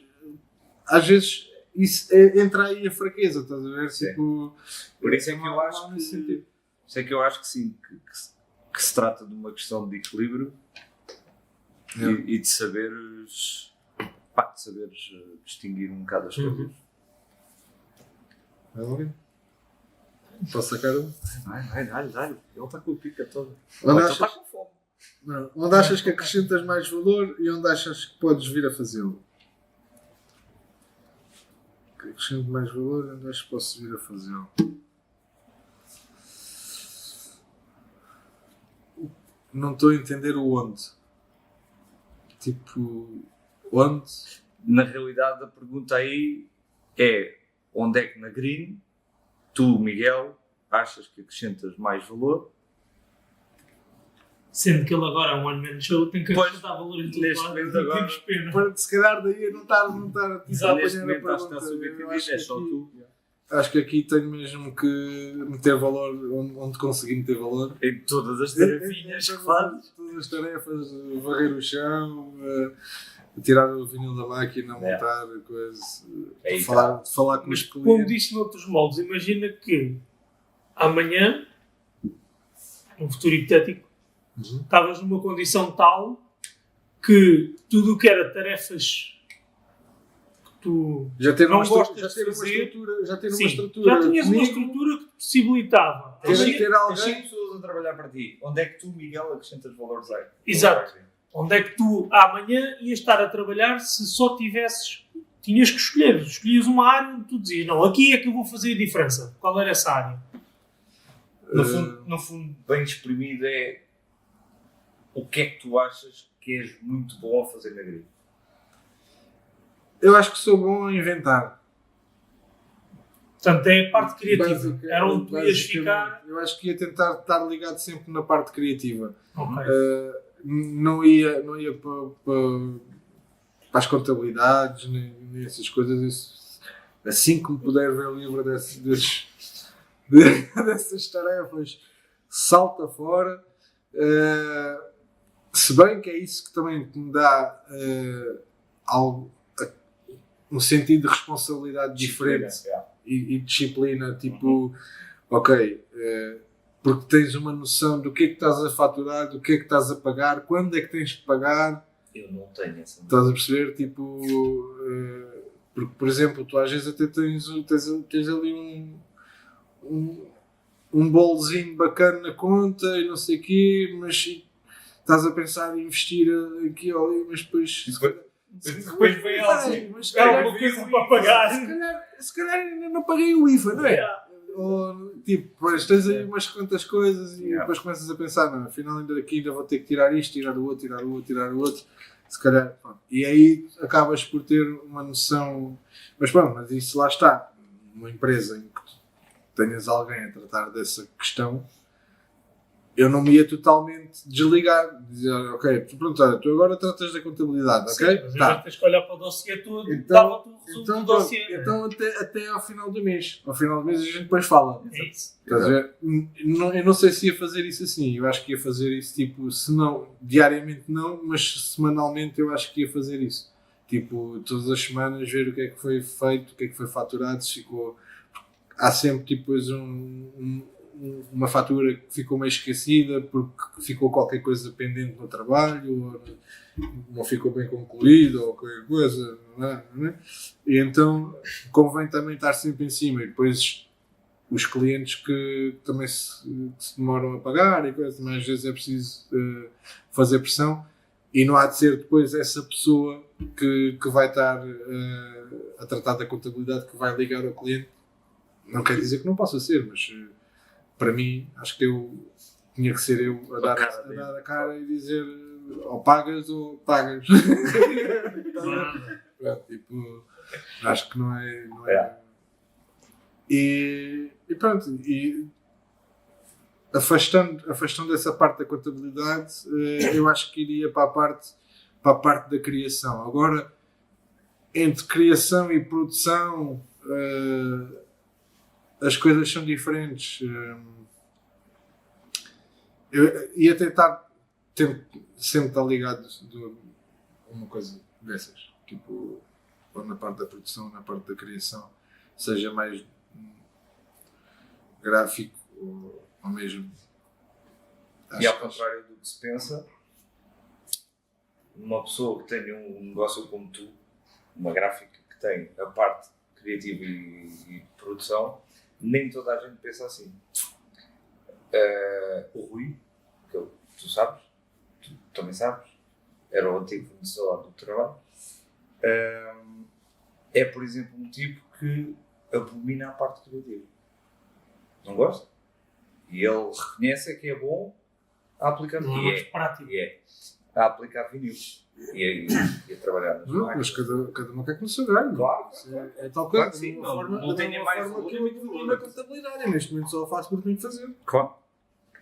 às vezes, entra aí a fraqueza, estás a ver? Tipo, por isso é que eu acho que sim, que se trata de uma questão de equilíbrio e de saberes distinguir um bocado as coisas. Vai alguém? Posso sacar um? Vai, dá-lhe. Ele está com a pica toda. Onde Ele está com fome. onde achas que acrescentas mais valor e onde achas que podes vir a fazê-lo? Que acrescento mais valor e onde acho que posso vir a fazê-lo? Não estou a entender o onde. Tipo, onde? Na realidade, a pergunta aí é onde é que na Green tu, Miguel, achas que acrescentas mais valor? Sendo que ele agora é um one man show, tem que acrescentar valor em tudo. Neste momento agora- Temos pena. Para, se calhar daí eu não estar Exato, Neste apanhando a momento acho que está pergunta. subjetivo Eu e acho é que só aqui- tu. Acho que aqui tenho mesmo que meter valor onde consegui meter valor. Em todas as tarefinhas que fazes. Todas as tarefas, varrer o chão, tirar o vinil da máquina, montar coisas, Aí falar com Mas os como clientes. disse noutros moldes, imagina que amanhã, num futuro hipotético, estavas numa condição tal que tudo o que era tarefas que tu Já ter não uma gostas já de ter uma fazer, estrutura, já ter sim, uma estrutura. já tinhas uma comigo, estrutura que te possibilitava. Ter Amanhã- ter Tens alguém. 5 pessoas a trabalhar para ti. Onde é que tu, Miguel, acrescentas valores aí? Exato. Onde é que tu amanhã ias estar a trabalhar se só tivesses. Tinhas que escolher. Escolhias uma área onde tu dizias: não, aqui é que eu vou fazer a diferença. Qual era essa área? No fundo, bem exprimido é o que é que tu achas que és muito bom a fazer na Green? Eu acho que sou bom a inventar. Portanto, é a parte criativa. Basica- Era onde tu ias basicamente. ficar. Eu acho que ia tentar estar ligado sempre na parte criativa. Ok. Não ia para as contabilidades, nem essas coisas. Isso, assim que me puder ver livre dessas tarefas, salta fora. Se bem que é isso que também me dá um sentido de responsabilidade diferente e disciplina, tipo, ok, porque tens uma noção do que é que estás a faturar, do que é que estás a pagar, quando é que tens que pagar, Eu não tenho essa. estás a perceber, tipo, porque, por exemplo, tu às vezes até tens ali um bolozinho bacana na conta e não sei o quê, mas estás a pensar em investir aqui ou ali, mas depois Depois vem assim. Mas É alguma coisa para pagar. Se calhar ainda não paguei o IVA, não é? Ou, tipo, depois tens aí umas quantas coisas e depois começas a pensar, não, afinal ainda vou ter que tirar isto, tirar o outro. Se calhar, pronto. E aí acabas por ter uma noção. Mas pronto, mas isso lá está. Uma empresa em que tu tenhas alguém a tratar dessa questão, eu não me ia totalmente desligar. Dizer, ok, pronto, olha, tu agora tratas da contabilidade, Sim, ok? mas Tá. agora tens que olhar para o dossiê todo, Então- dava-te um resumo Então, do pronto, dossiê. então até ao final do mês. Ao final do mês a gente depois fala. É isso. Estás a ver? Eu não sei se ia fazer isso assim. Eu acho que ia fazer isso tipo, se não, diariamente não, mas semanalmente eu acho que ia fazer isso. Tipo, todas as semanas ver o que é que foi feito, o que é que foi faturado, se ficou. Há sempre tipo depois uma fatura que ficou meio esquecida porque ficou qualquer coisa pendente no trabalho, ou não ficou bem concluído, ou qualquer coisa. Não é? E então convém também estar sempre em cima. E depois os clientes que também que se demoram a pagar e coisas, mas às vezes é preciso fazer pressão e não há de ser depois essa pessoa que vai estar a tratar da contabilidade, que vai ligar ao cliente. Não quer dizer que não possa ser, mas para mim acho que tinha que ser eu a dar a cara e dizer ou pagas ou pagas. Pronto, tipo, acho que não é. E pronto, e afastando essa parte da contabilidade, eu acho que iria para a parte da criação. Agora, entre criação e produção, as coisas são diferentes. Eu ia tentar sempre estar ligado a uma coisa dessas, tipo, ou na parte da produção, na parte da criação, seja mais gráfico ou mesmo. E ao contrário do que se pensa, uma pessoa que tenha um negócio como tu, uma gráfica que tem a parte criativa e produção, nem toda a gente pensa assim. O Rui, que tu sabes, tu também sabes, era o antigo fornecedor do trabalho, é, por exemplo, um tipo que abomina a parte criativa. Não gosta? E ele reconhece que é bom a aplicar Não é mais prático. a aplicar vinil e a trabalhar nas Não, mas máquinas. cada uma quer que no seu galho. Claro. É tal coisa. Claro que sim, de uma forma, não tem de uma mais forma valor, que é muito valor. na contabilidade. E neste momento só a faço porque tenho que fazer. Claro.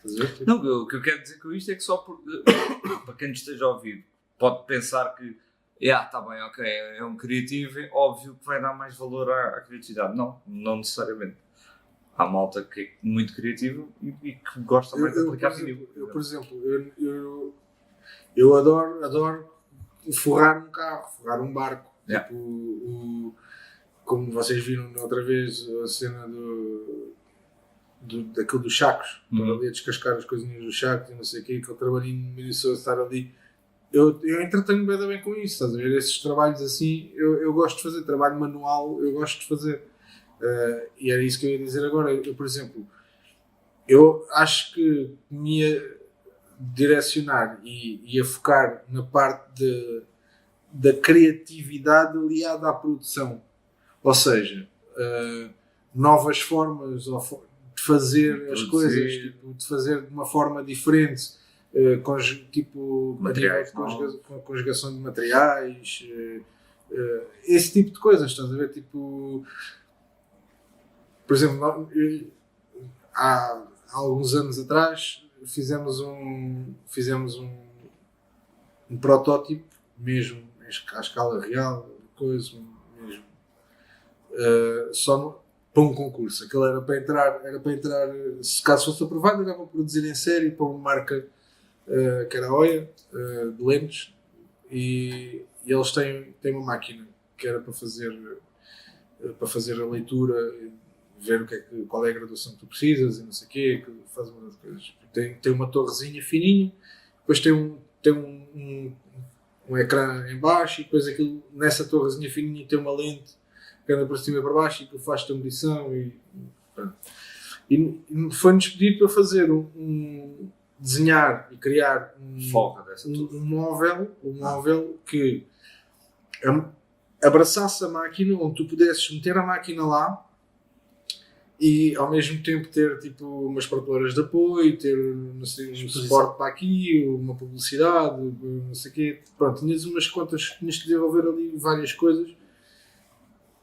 Fazer. Não, o que eu quero dizer com isto é que só para quem nos esteja a ouvir pode pensar que está bem, ok, é um criativo, é óbvio que vai dar mais valor à criatividade. Não necessariamente. Há malta que é muito criativa e que gosta mais de aplicar vinil. Por exemplo, eu adoro forrar um carro, forrar um barco. Yeah. Tipo, como vocês viram na outra vez, a cena daquilo dos sacos. Estar ali a descascar as coisinhas dos sacos e não sei o quê, aquele trabalhinho minucioso, estar ali. Eu entretenho bem com isso, estás a ver? Esses trabalhos assim, eu gosto de fazer. Trabalho manual, eu gosto de fazer. E era isso que eu ia dizer agora. Eu, por exemplo, eu acho que me ia direcionar e ia focar na parte da criatividade aliada à produção. Ou seja, novas formas de fazer as coisas, tipo, de fazer de uma forma diferente, tipo, Materiais conjugação de materiais, esse tipo de coisas, estás a ver? Tipo, por exemplo, há alguns anos atrás fizemos um protótipo mesmo à escala real, coisa mesmo, só para um concurso. Aquilo era para entrar, se caso fosse aprovado, era para produzir em série para uma marca que era a Oia, de lentes, e eles têm uma máquina que era para fazer a leitura, ver qual é a graduação que tu precisas e não sei o quê, que faz uma das coisas. Tem uma torrezinha fininha, depois tem um ecrã em baixo, e depois aquilo, nessa torrezinha fininha tem uma lente que anda para cima e para baixo e que faz-te a medição e foi-nos pedido para fazer desenhar e criar um móvel que abraçasse a máquina, onde tu pudesses meter a máquina lá e ao mesmo tempo ter tipo umas prateleiras de apoio, ter não sei, um suporte para aqui, uma publicidade, não sei o quê. Pronto, tinhas umas contas, tinhas de desenvolver ali várias coisas.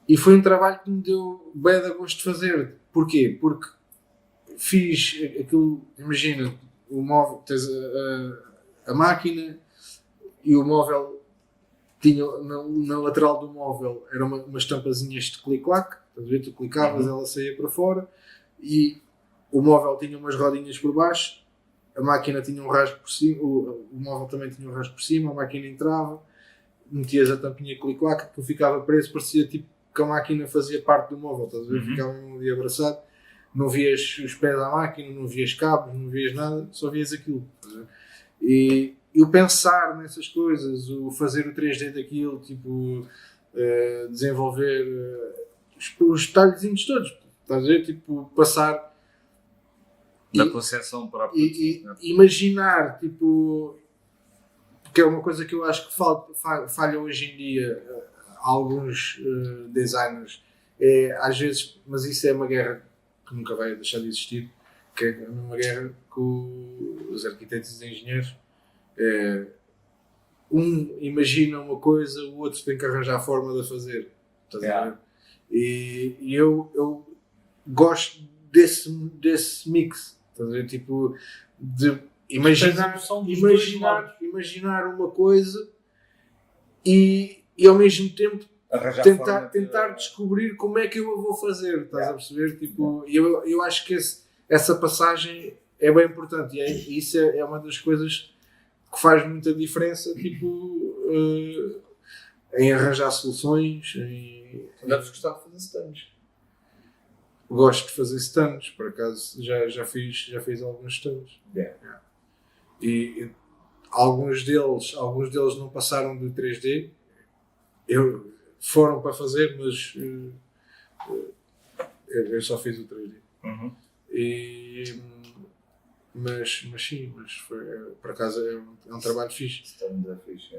E foi um trabalho que me deu bem de gosto de fazer. Porquê? Porque fiz aquilo, imagina, o móvel, tens a máquina e o móvel tinha na lateral do móvel eram umas tampazinhas de clic-clac, estás a ver? Tu clicavas, ela saía para fora e o móvel tinha umas rodinhas por baixo, a máquina tinha um rasgo por cima, o móvel também tinha um rasgo por cima, a máquina entrava, metias a tampinha clic-clac, aquilo ficava preso, parecia tipo que a máquina fazia parte do móvel, estás a ver? Ficava mesmo ali abraçado, não vias os pés da máquina, não vias cabos, não vias nada, só vias aquilo, estás a ver? E o pensar nessas coisas, o fazer o 3D daquilo, tipo, desenvolver os detalhezinhos todos, estás a ver? Tipo, passar Da concepção para a produção. imaginar, tipo, que é uma coisa que eu acho que falha hoje em dia alguns designers, às vezes, mas isso é uma guerra que nunca vai deixar de existir, que é uma guerra com os arquitetos e os engenheiros. Um imagina uma coisa, o outro tem que arranjar a forma de a fazer. Estás a ver? E eu gosto desse mix. Estás a ver? Tipo, de imaginar uma coisa e ao mesmo tempo tentar descobrir como é que eu a vou fazer. Estás a perceber? Tipo, eu acho que essa passagem é bem importante e isso é uma das coisas que faz muita diferença, tipo, em arranjar soluções. Deves gostar de fazer stands. Gosto de fazer stands, por acaso já fiz alguns stands. Yeah. E alguns deles não passaram do 3D. Foram para fazer, mas eu só fiz o 3D. Mas sim, foi, por acaso é um trabalho fixe. Stand é fixe,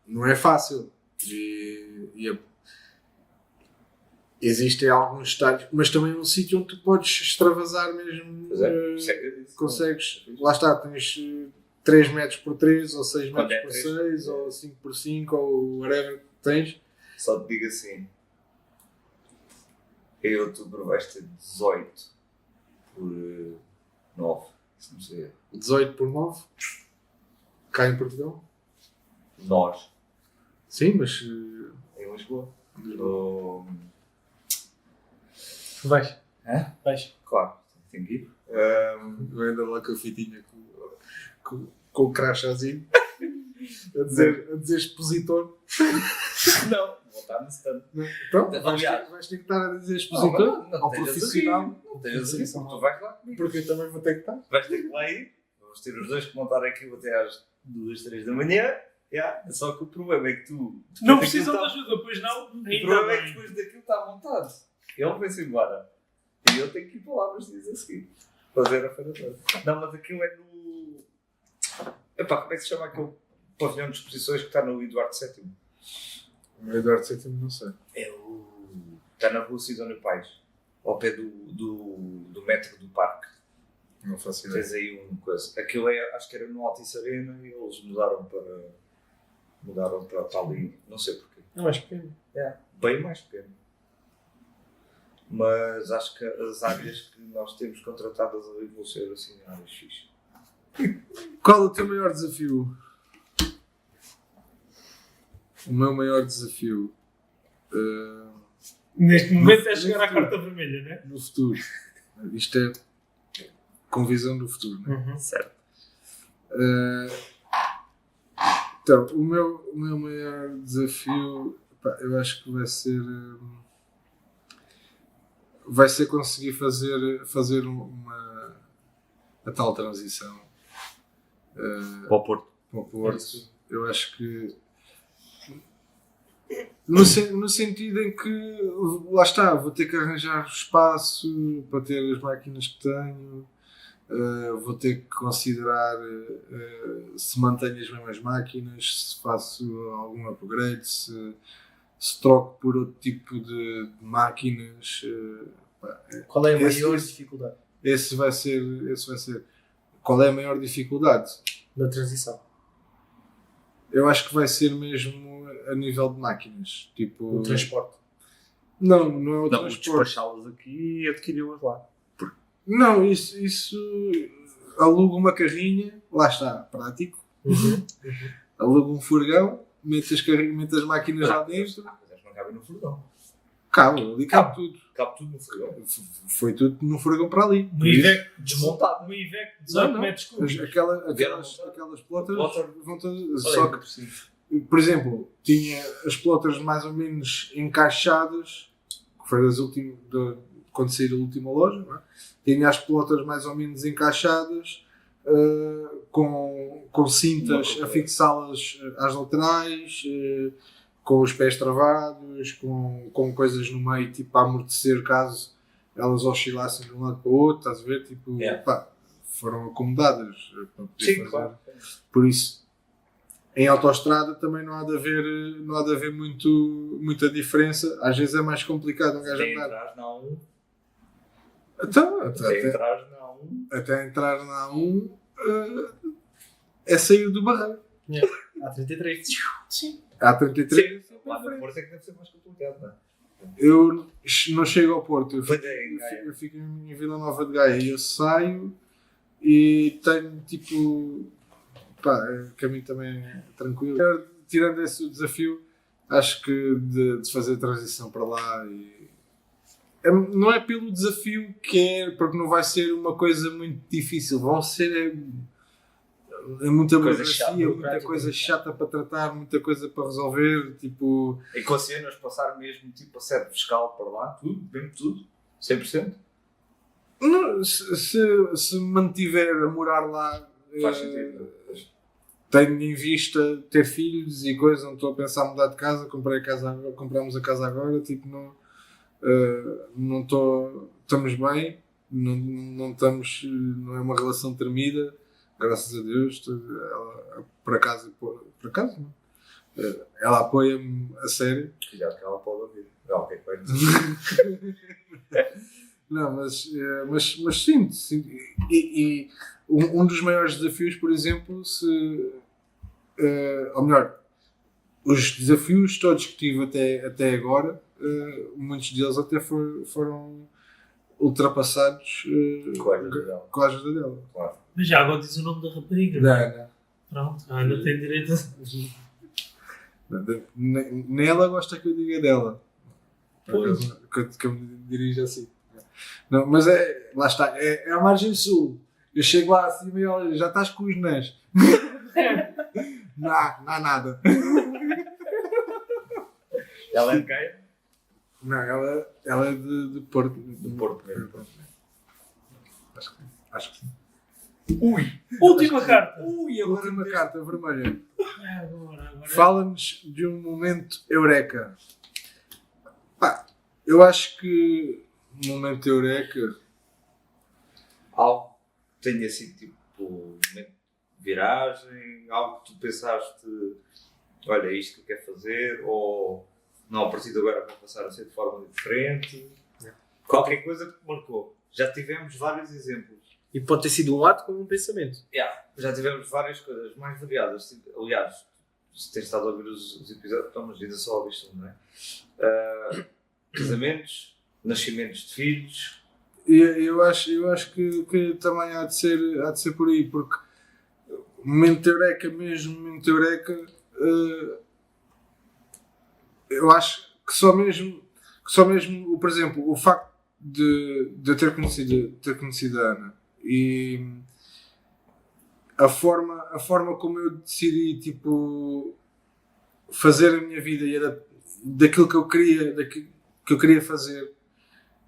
não é fácil. Existem alguns estádios, mas também é um sítio onde tu podes extravasar mesmo. Consegues, lá está, tens 3 metros por 3, ou 6 metros por 6, ou 5 por 5, ou whatever que tens. Só te digo assim, em outubro vais ter 18 por 9, se não sei. 18 por 9? Cá em Portugal? Nós. Sim, mas... Em Lisboa. Vais. Hã? Vais. Claro, tem que ir. Eu ando lá com a fitinha com o crachazinho a dizer expositor. Não, vou estar no stand. Pronto, Aliás, vais ter que estar a dizer expositor não ao estejas profissional. Não estejas assim, porque tu vais lá comigo. Porque eu também vou ter que estar. Vais ter que lá ir. Vamos ter os dois que montar aquilo até às 2, 3 da manhã. Só que o problema é que tu... Não precisam de ajuda, pois não? O problema é que depois daquilo está montado. Ele vai-se embora. E eu tenho que ir para lá nos dias a seguir. Fazer a feira toda. Não, mas aquilo é no... Epá, como é que se chama aquele pavilhão de exposições que está no Eduardo VII? O Eduardo VII não sei. Está na rua Sidónio Pais. Ao pé do metro do parque. Não faço ideia. Tens aí uma coisa. Aquilo acho que era no Altice Arena e eles mudaram para ali. Não sei porquê. Não és pequeno. Bem mais pequeno. Mas acho que as áreas que nós temos contratadas ali vão ser assim áreas fixe. Qual o teu maior desafio? O meu maior desafio Neste momento é chegar à carta vermelha, não é? no futuro. Isto é com visão do futuro, não é? Certo. Então, o meu maior desafio, eu acho que vai ser conseguir fazer a tal transição Para o Porto. para o Porto. Eu acho que no sentido em que lá está, vou ter que arranjar espaço para ter as máquinas que tenho, vou ter que considerar se mantenho as mesmas máquinas, se faço algum upgrade, se troco por outro tipo de máquinas. Qual é a Esse- maior esse- dificuldade Esse vai ser. Qual é a maior dificuldade? da transição? Eu acho que vai ser mesmo a nível de máquinas. Tipo, O transporte. Não é o Não, transporte. despachá-las aqui e adquiri-las lá. Não, isso aluga uma carrinha, lá está, prático. Uhum. Aluga um furgão, mete as máquinas lá dentro, Mas não cabem no furgão. cabe, ali cabe tudo. Cabe tudo no furgão. Foi tudo no furgão para ali. No Iveco, Desmontado. no Iveco, 18 Não. metros cúbicos. Aquelas plotas Plota. vão todas. Olha Só aí, que, por cima. por exemplo, tinha as plotas mais ou menos encaixadas, que foi das últimas, quando saí da última loja, não é? Tinha as plotas mais ou menos encaixadas, com cintas a fixá-las às laterais, com os pés travados, com coisas no meio, tipo a amortecer caso elas oscilassem de um lado para o outro, estás a ver? Tipo, Yeah. pá, foram acomodadas para poder Sim, fazer. claro. Por isso, em autoestrada também não há de haver muita diferença. Às vezes é mais complicado um gajo Até andar. entrar na 1. Então, Até entrar na 1. até entrar na A1 é sair do barreiro. Há 33. Sim. Há 33. Lá no Porto é que deve ser mais complicado, não é? Eu não chego ao Porto, eu Pois fico, é, em Gaia. eu fico em Vila Nova de Gaia e eu saio e tenho tipo. Pá, o caminho também é tranquilo. Tirando esse desafio, acho que de fazer a transição para lá não é pelo desafio que é, porque não vai ser uma coisa muito difícil, vão ser muita Coisa chata, burocracia, muita burocrática. coisa chata para tratar, muita coisa para resolver, tipo. E conseguimos passar mesmo tipo a sede fiscal para lá, tudo, mesmo tudo, 100%. Não, se mantiver a morar lá, Faz sentido. tenho em vista ter filhos e coisas, não estou a pensar em mudar de casa, compramos a casa agora, tipo, não estou, estamos bem, não estamos, não é uma relação termida, graças a Deus, ela, por acaso não. Ela apoia-me a sério. Cuidado que ela pode ouvir. Ah, ok, vai dizer. Não, mas sinto. E um dos maiores desafios, por exemplo, ou melhor, os desafios todos que tive até agora, muitos deles até foram ultrapassados Com a ajuda dela. com a ajuda dela. Claro. Mas já agora diz o nome da rapariga. Não. Pronto, ainda tem direito a... Nem ela gosta que eu diga dela. Pois. Que eu me dirijo assim. Não, mas lá está, é a margem sul. Eu chego lá acima e olha, já estás com os nãs. Não há nada. Ela é de Gaia? Não, ela é de Porto. De Porto mesmo. Acho que sim. Última carta. Última carta vermelha. Agora. Fala-nos de um momento eureka. Pá, eu acho que um momento eureka. Algo que tenha sido tipo um momento de viragem, algo que tu pensaste, olha, é isto que eu quero fazer, ou não, a partir de agora vou passar a ser de forma diferente. Qualquer coisa que te marcou. Já tivemos vários exemplos. E pode ter sido um ato como um pensamento. Já tivemos várias coisas mais variadas. Aliás, se tens estado a ouvir os episódios, estamos ainda só a ouvir isto, não é? Casamentos, nascimentos de filhos. E eu acho que também há de ser por aí, porque momento eureka mesmo, momento eureka, eu acho que só mesmo, por exemplo, o facto de eu ter conhecido a Ana e a forma como eu decidi, tipo, fazer a minha vida e daquilo que eu queria fazer,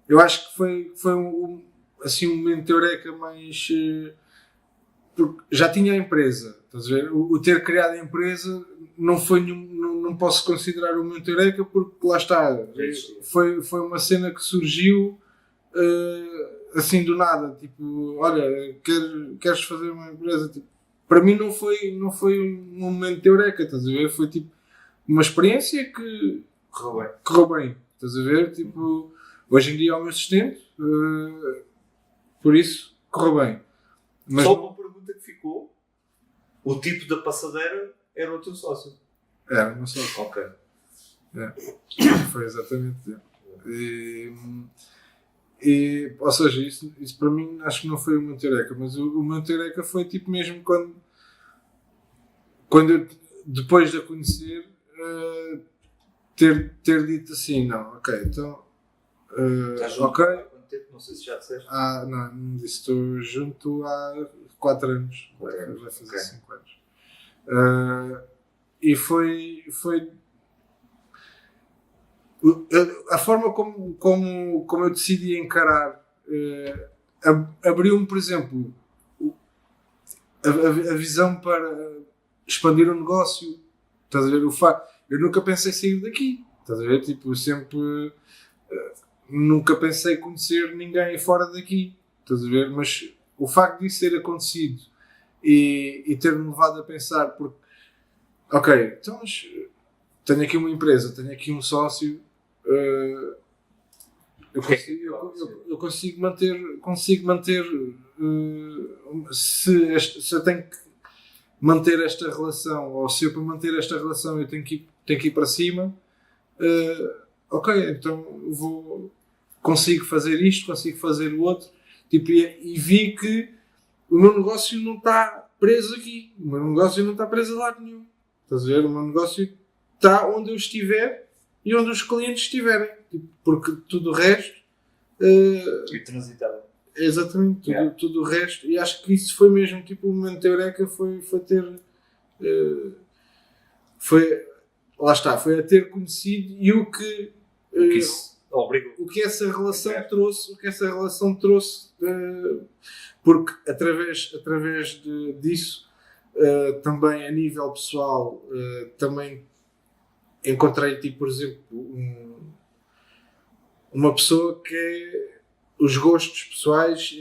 eu acho que foi um momento de eureka mais... porque já tinha a empresa, estás a ver? O ter criado a empresa não foi não posso considerar um momento de eureka, porque lá está, foi uma cena que surgiu assim do nada, tipo, olha, queres fazer uma empresa? Tipo, para mim não foi um momento de eureka, estás a ver? Foi tipo uma experiência que correu bem, estás a ver? Tipo, hoje em dia é o meu sustento, por isso correu bem. Mas Só uma pergunta que ficou: o tipo da passadeira era o teu sócio? não só. Ok. Foi exatamente. Ou seja, isso para mim acho que não foi o meu eureka, mas o meu eureka foi tipo mesmo quando eu, depois de a conhecer, ter dito assim, não, ok, então Estás junto ok. há quanto tempo? Não sei se já disseste. Não disse, estou junto há 4 anos, vai fazer Ok. 5 anos. E foi a forma como eu decidi encarar, abriu-me, por exemplo, a visão para expandir o negócio. Estás a ver? Eu nunca pensei sair daqui. Estás a ver? Tipo, eu sempre nunca pensei conhecer ninguém fora daqui. Estás a ver? Mas o facto disso ter acontecido e ter-me levado a pensar, porque, ok, então, mas tenho aqui uma empresa, tenho aqui um sócio, eu consigo manter, se eu tenho que manter esta relação, ou se eu para manter esta relação eu tenho que ir para cima, ok, então consigo fazer isto, consigo fazer o outro, tipo, e vi que o meu negócio não está preso aqui, o meu negócio não está preso a lado nenhum, estás a ver? O meu negócio está onde eu estiver e onde os clientes estiverem, tipo, porque tudo o resto E transitável. exatamente, tudo o resto, e acho que isso foi mesmo, tipo, o momento de eureka foi ter lá está, foi a ter conhecido e o que Isso obriga. o que essa relação trouxe, porque através disso, também a nível pessoal, também encontrei, tipo, por exemplo, uma pessoa que os gostos pessoais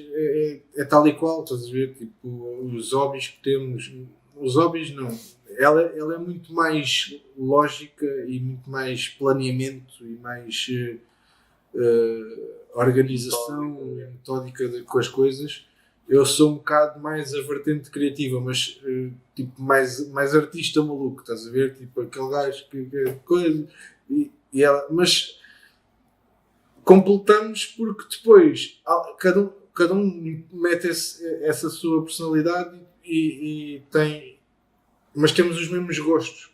é tal e qual, estás a ver? Tipo, os hobbies que temos, os hobbies não. Ela é muito mais lógica e muito mais planeamento e mais organização e metódica com as coisas. Eu sou um bocado mais a vertente criativa, mas tipo mais artista maluco, estás a ver? Tipo aquele gajo que coisa. E ela, mas completamos porque depois cada um mete essa sua personalidade e tem. Mas temos os mesmos gostos.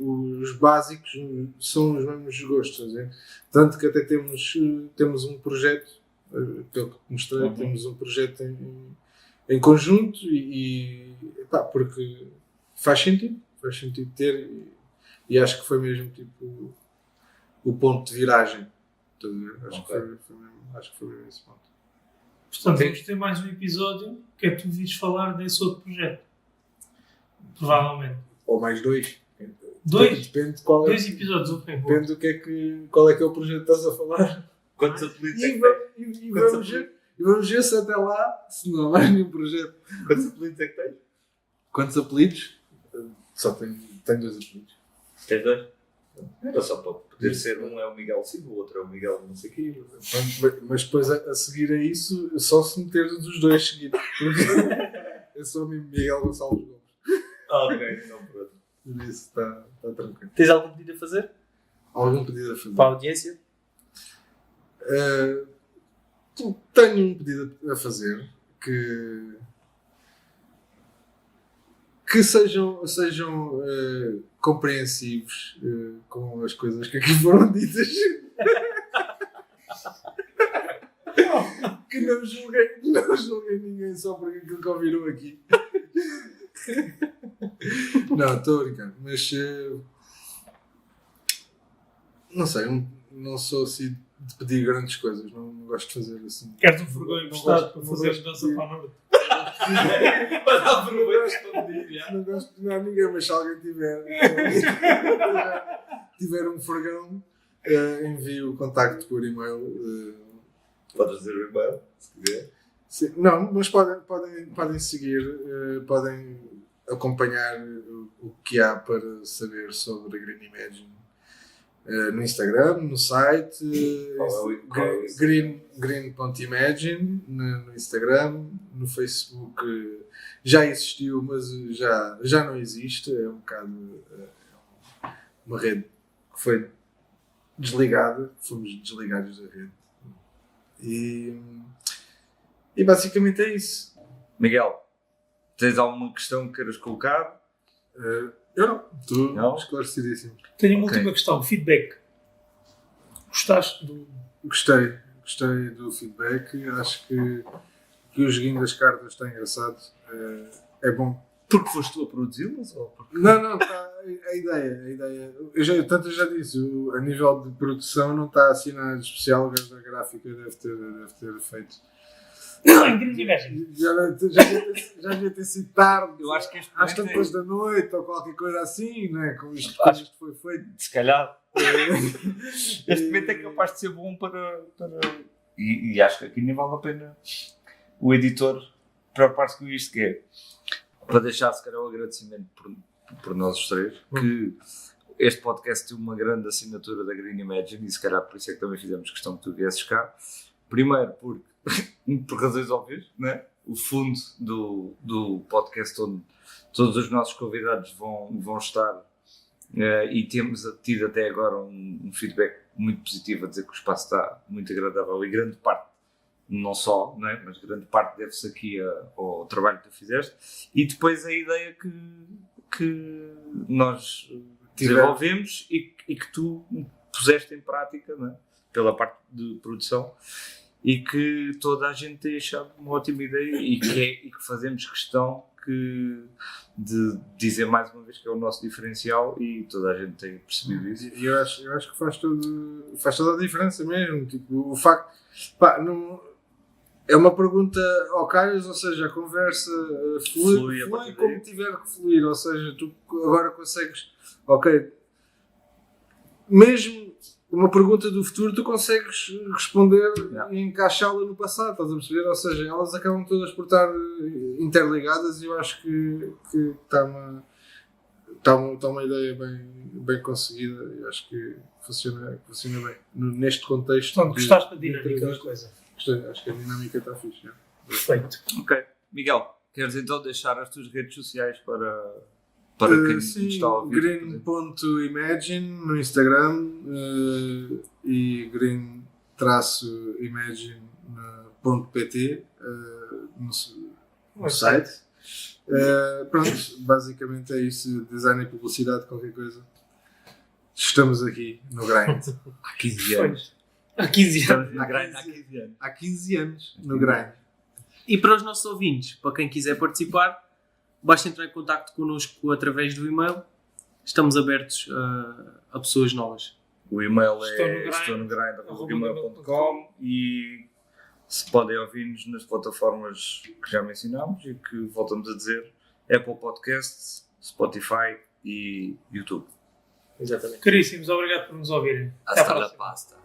Os básicos são os mesmos gostos. Estás a ver? Tanto que até temos um projeto, pelo que mostrei, temos um projeto em conjunto porque faz sentido ter e acho que foi mesmo tipo o ponto de viragem. Acho que foi mesmo esse ponto. Portanto, vamos ter mais um episódio que é tu vires falar desse outro projeto. Provavelmente. Ou mais 2. Depende qual dois episódios, ok. Depende qual é que é o projeto que estás a falar. Quantos apelidos é que tens? E vamos ver se até lá, se não há mais nenhum projeto. Quantos apelidos é que tens? Quantos apelidos? Só tenho 2 apelidos. Tens 2? Era só para poder ser, um é o Miguel Silva, o outro é o Miguel não sei o quê. Mas depois a seguir a isso, só se meteres os 2 seguidos. Porque eu sou o Miguel Gonçalves Gomes. Ok, então pronto. Por isso está tranquilo. Tens algum pedido a fazer? Algum pedido a fazer? Para a audiência? Tenho um pedido a fazer que sejam compreensivos com as coisas que aqui foram ditas. Que não julguem ninguém só por aquilo que ouviram aqui. Não, estou a brincar, mas não sei, não sou assim de pedir grandes coisas, não gosto de fazer assim. Queres um fogão emprestado para não fazer gosto dança de- para a noite? Para dar vergonha escondido, já. Não gosto de pedir a ninguém, mas se alguém tiver um furgão, envio o contacto por e-mail Podes dizer o e-mail, se quiser. Sim, não, mas podem seguir, podem acompanhar o que há para saber sobre a Green Imagine no Instagram, no site, green.imagine no Instagram, no Facebook já existiu, mas já não existe, é um bocado uma rede que foi desligada, fomos desligados da rede. E basicamente é isso. Miguel, tens alguma questão que queiras colocar? Eu não, estou Não? esclarecidíssimo. Tenho uma Ok. última questão, feedback. Gostaste do... Gostei do feedback, acho que o joguinho das cartas está engraçado, é bom. Porque foste tu a produzi-las? Ou porque... Não, tá, a ideia. Eu já disse, a nível de produção não está assim nada de especial, o gajo da gráfica deve ter feito. Em Green Imagine. Já devia ter sido tarde, Eu acho que este às momento tantas da noite ou qualquer coisa assim, não é? Como isto foi feito. se calhar, este momento é capaz de ser bom para... E acho que aqui nem vale a pena o editor preocupar-se com isto, que é para deixar se calhar o agradecimento por nós os três, que este podcast tem uma grande assinatura da Green Imagine e se calhar por isso é que também fizemos questão que tu viesses cá. Primeiro por razões óbvias, né? O fundo do podcast onde todos os nossos convidados vão estar e temos tido até agora um feedback muito positivo a dizer que o espaço está muito agradável e grande parte, não só, não é? Mas grande parte deve-se aqui ao trabalho que tu fizeste e depois a ideia que nós desenvolvemos e que tu puseste em prática, não é? Pela parte de produção e que toda a gente tem achado uma ótima ideia e que fazemos questão de dizer mais uma vez que é o nosso diferencial e toda a gente tem percebido isso. E eu acho que faz toda a diferença mesmo. Tipo, o facto. Pá, não, é uma pergunta ao calhas, ou seja, a conversa flui como tiver que fluir. Ou seja, tu agora consegues. Ok. Mesmo uma pergunta do futuro, tu consegues responder e encaixá-la no passado, estás a perceber? Ou seja, elas acabam todas por estar interligadas e eu acho que está uma ideia bem conseguida e acho que funciona bem. Neste contexto. Portanto, gostaste da dinâmica da coisa. Gostei, acho que a dinâmica está fixe. Já. Perfeito. Ok. Miguel, queres então deixar as tuas redes sociais para quem sim, está a ouvir? green.imagine no Instagram e green-imagine.pt no site. Pronto, basicamente é isso. Design e publicidade, qualquer coisa. Estamos aqui no Grind. Há 15 anos. Há 15 anos. Estamos no Grind há 15 anos. Há 15 anos no Grind. E para os nossos ouvintes, para quem quiser participar, basta entrar em contacto connosco através do e-mail. Estamos abertos a pessoas novas. O e-mail Estou no estou-no-grind@gmail.com e se podem ouvir-nos nas plataformas que já mencionámos e que voltamos a dizer, Apple Podcasts, Spotify e YouTube. Exatamente. Caríssimos, obrigado por nos ouvirem. Até à Hasta la próxima. pasta.